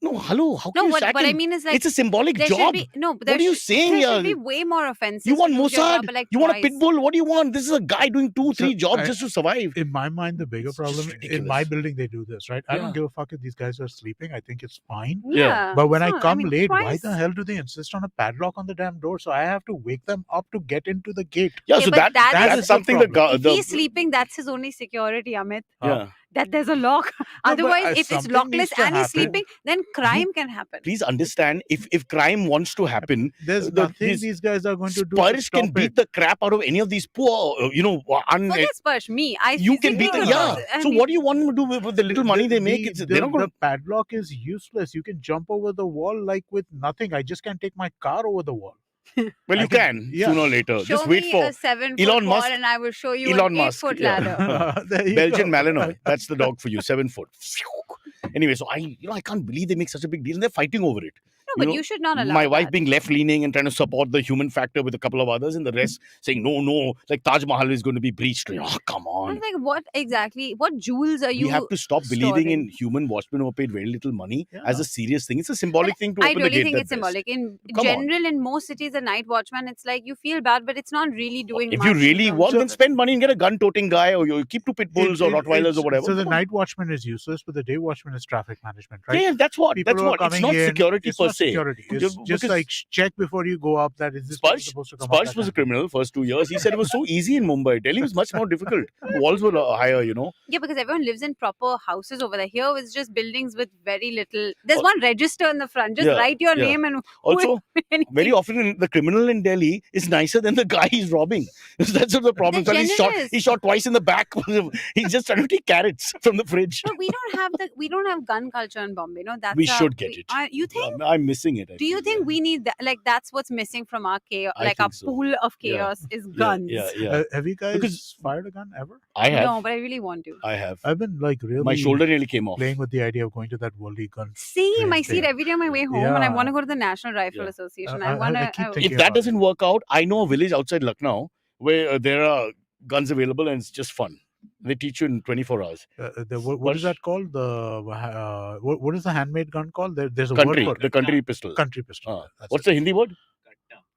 No, hello. How can No, you what sack I him? mean is like It's a symbolic there job. should be no. But What are you saying There here? should be way more offenses. You want to do your Mossad? job, but, like, You want a twice. pit bull? What do you want? This is a guy doing 2-3 So, jobs I- just to survive. In my mind, the bigger It's just problem in ridiculous. my building, they do this, right? I Yeah. don't give a fuck if these guys are sleeping. I think it's fine. Yeah. But when I So, come mean, late, why twice. the hell do they insist on a padlock on the damn door? So I have to wake them up to get into the gate. Yeah, Yeah, so but that that's is the something the, problem. If he's sleeping, that's his only security, Amit. yeah. That there's a lock. but, Otherwise, if it's something lockless needs to and he's happen. sleeping, then crime can happen. Please understand, if crime wants to happen, There's the- nothing these guys are going to do. to Spurs can stop beat it. the crap out of any of these poor, Forget Spursh, me. you can beat the physically yeah. know. I So mean, what do you want them to do with the little money they make? They're not going the padlock is useless. You can jump over the wall like with nothing. I just can't take my car over the wall. Well, you I can- can yeah. sooner or later. Show Just wait me for a 7-foot Elon wall Musk- and I will show you Elon an Musk, 8-foot yeah. ladder. There you Belgian go. Malinois. That's the dog for you. 7 foot. Anyway, so I can't believe they make such a big deal and they're fighting over it. No, You but know, you should not allow My wife that. being left leaning and trying to support the human factor with a couple of others, and the rest saying no, like Taj Mahal is going to be breached. Oh, come I on. was like, what exactly? What jewels are you? We have to stop believing in storing? human watchmen who are paid very little money Yeah. as a serious thing. It's a symbolic thing to I open the really gate. think that it's best. symbolic. In Come on. general, in most cities, a night watchman, it's like you feel bad, but it's not really doing If much. you in really terms want, of- then spend money and get a gun-toting guy, or you keep 2 pit bulls or Rottweilers or whatever. So the Come on. night watchman is useless, but the day watchman is traffic management, right? Yeah, that's what. People That's who are what. It's coming not in, security it's per not se. security. It's Just just because- like check before you go up that is this person Sparsh, supposed to come up. Sparsh that was a kind of criminal first 2 years. He said it was so easy in Mumbai. Delhi was much more difficult. Walls were higher. Yeah, because everyone lives in proper houses over there. Here it's just buildings with very little. There's one register in the front. Just Yeah, write your yeah. name and Also, anything. very often the criminal in Delhi is nicer than the guy he's robbing. That's the problem. They're So generous. he shot twice in the back. He's just trying to take carrots from the fridge. No, we don't have gun culture in Bombay. No, that's We should get it. You think? I'm missing it. I Do you feel, think yeah. we need that? Like that's what's missing from our chaos, I like our think so. pool of Yeah. chaos is Yeah, guns. Yeah. have you guys Because- fired a gun ever? I have. No, but I really want to. I have. I've been like really My shoulder nearly came off. playing with the idea of going to that worldly gun. Same, I Same see it thing. every day on my way home, and I Yeah. want to go to the National Rifle Yeah. Association. I I want keep to. thinking If that about doesn't it. work out, I know a village outside Lucknow where there are guns available and it's just fun. They teach you in 24 hours. What is that called? What is the handmade gun called? There's a Country, word for the it. country pistol. Country pistol. That's What's it. the Hindi word?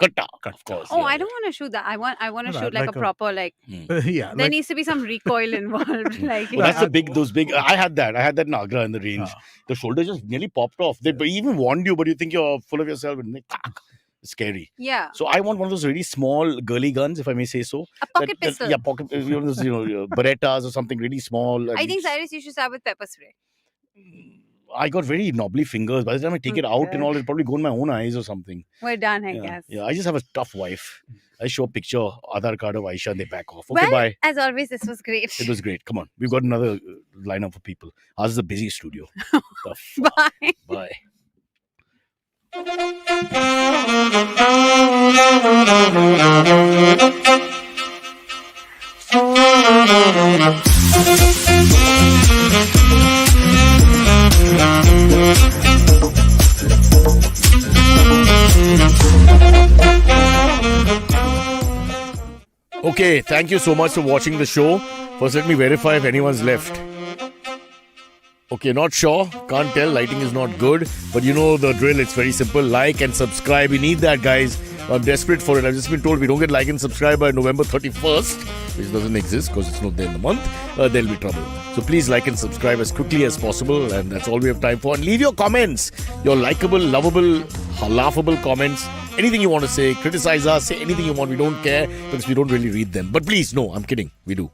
Katta. Of Katta. course. Oh, yeah, I don't want to shoot that. I want to No, shoot like like a a- proper like. yeah, There like, needs to be some recoil involved. Like Well, that's I- the big, those big. I had that in Agra in the range. The shoulder just nearly popped off. They even warned you, but you think you're full of yourself and it's scary. yeah, So I want one of those really small girly guns, if I may say so. a pocket pistol. Yeah, pocket. Those, Berettas or something really small. I think Cyrus, you should start with pepper spray. I got very knobbly fingers. By the time I take it out and all, it'll probably go in my own eyes or something. We're done, I Yeah, guess. yeah. I just have a tough wife. I show a picture, Aadhaar card of Aisha, and they back off. Okay, Well, bye. as always, this was great. It was great. Come on, we've got another lineup of people. Ours is a busy studio. The fuck? Bye. Bye. Okay, thank you so much for watching the show. First, let me verify if anyone's left. Okay, not sure. Can't tell. Lighting is not good. But you know the drill. It's very simple. Like and subscribe. We need that, guys. I'm desperate for it. I've just been told we don't get like and subscribe by November 31st, which doesn't exist because it's not there in the month. There'll be trouble. So please like and subscribe as quickly as possible. And that's all we have time for. And leave your comments. Your likable, lovable, laughable comments. Anything you want to say. Criticize us. Say anything you want. We don't care because we don't really read them. But please, no, I'm kidding. We do.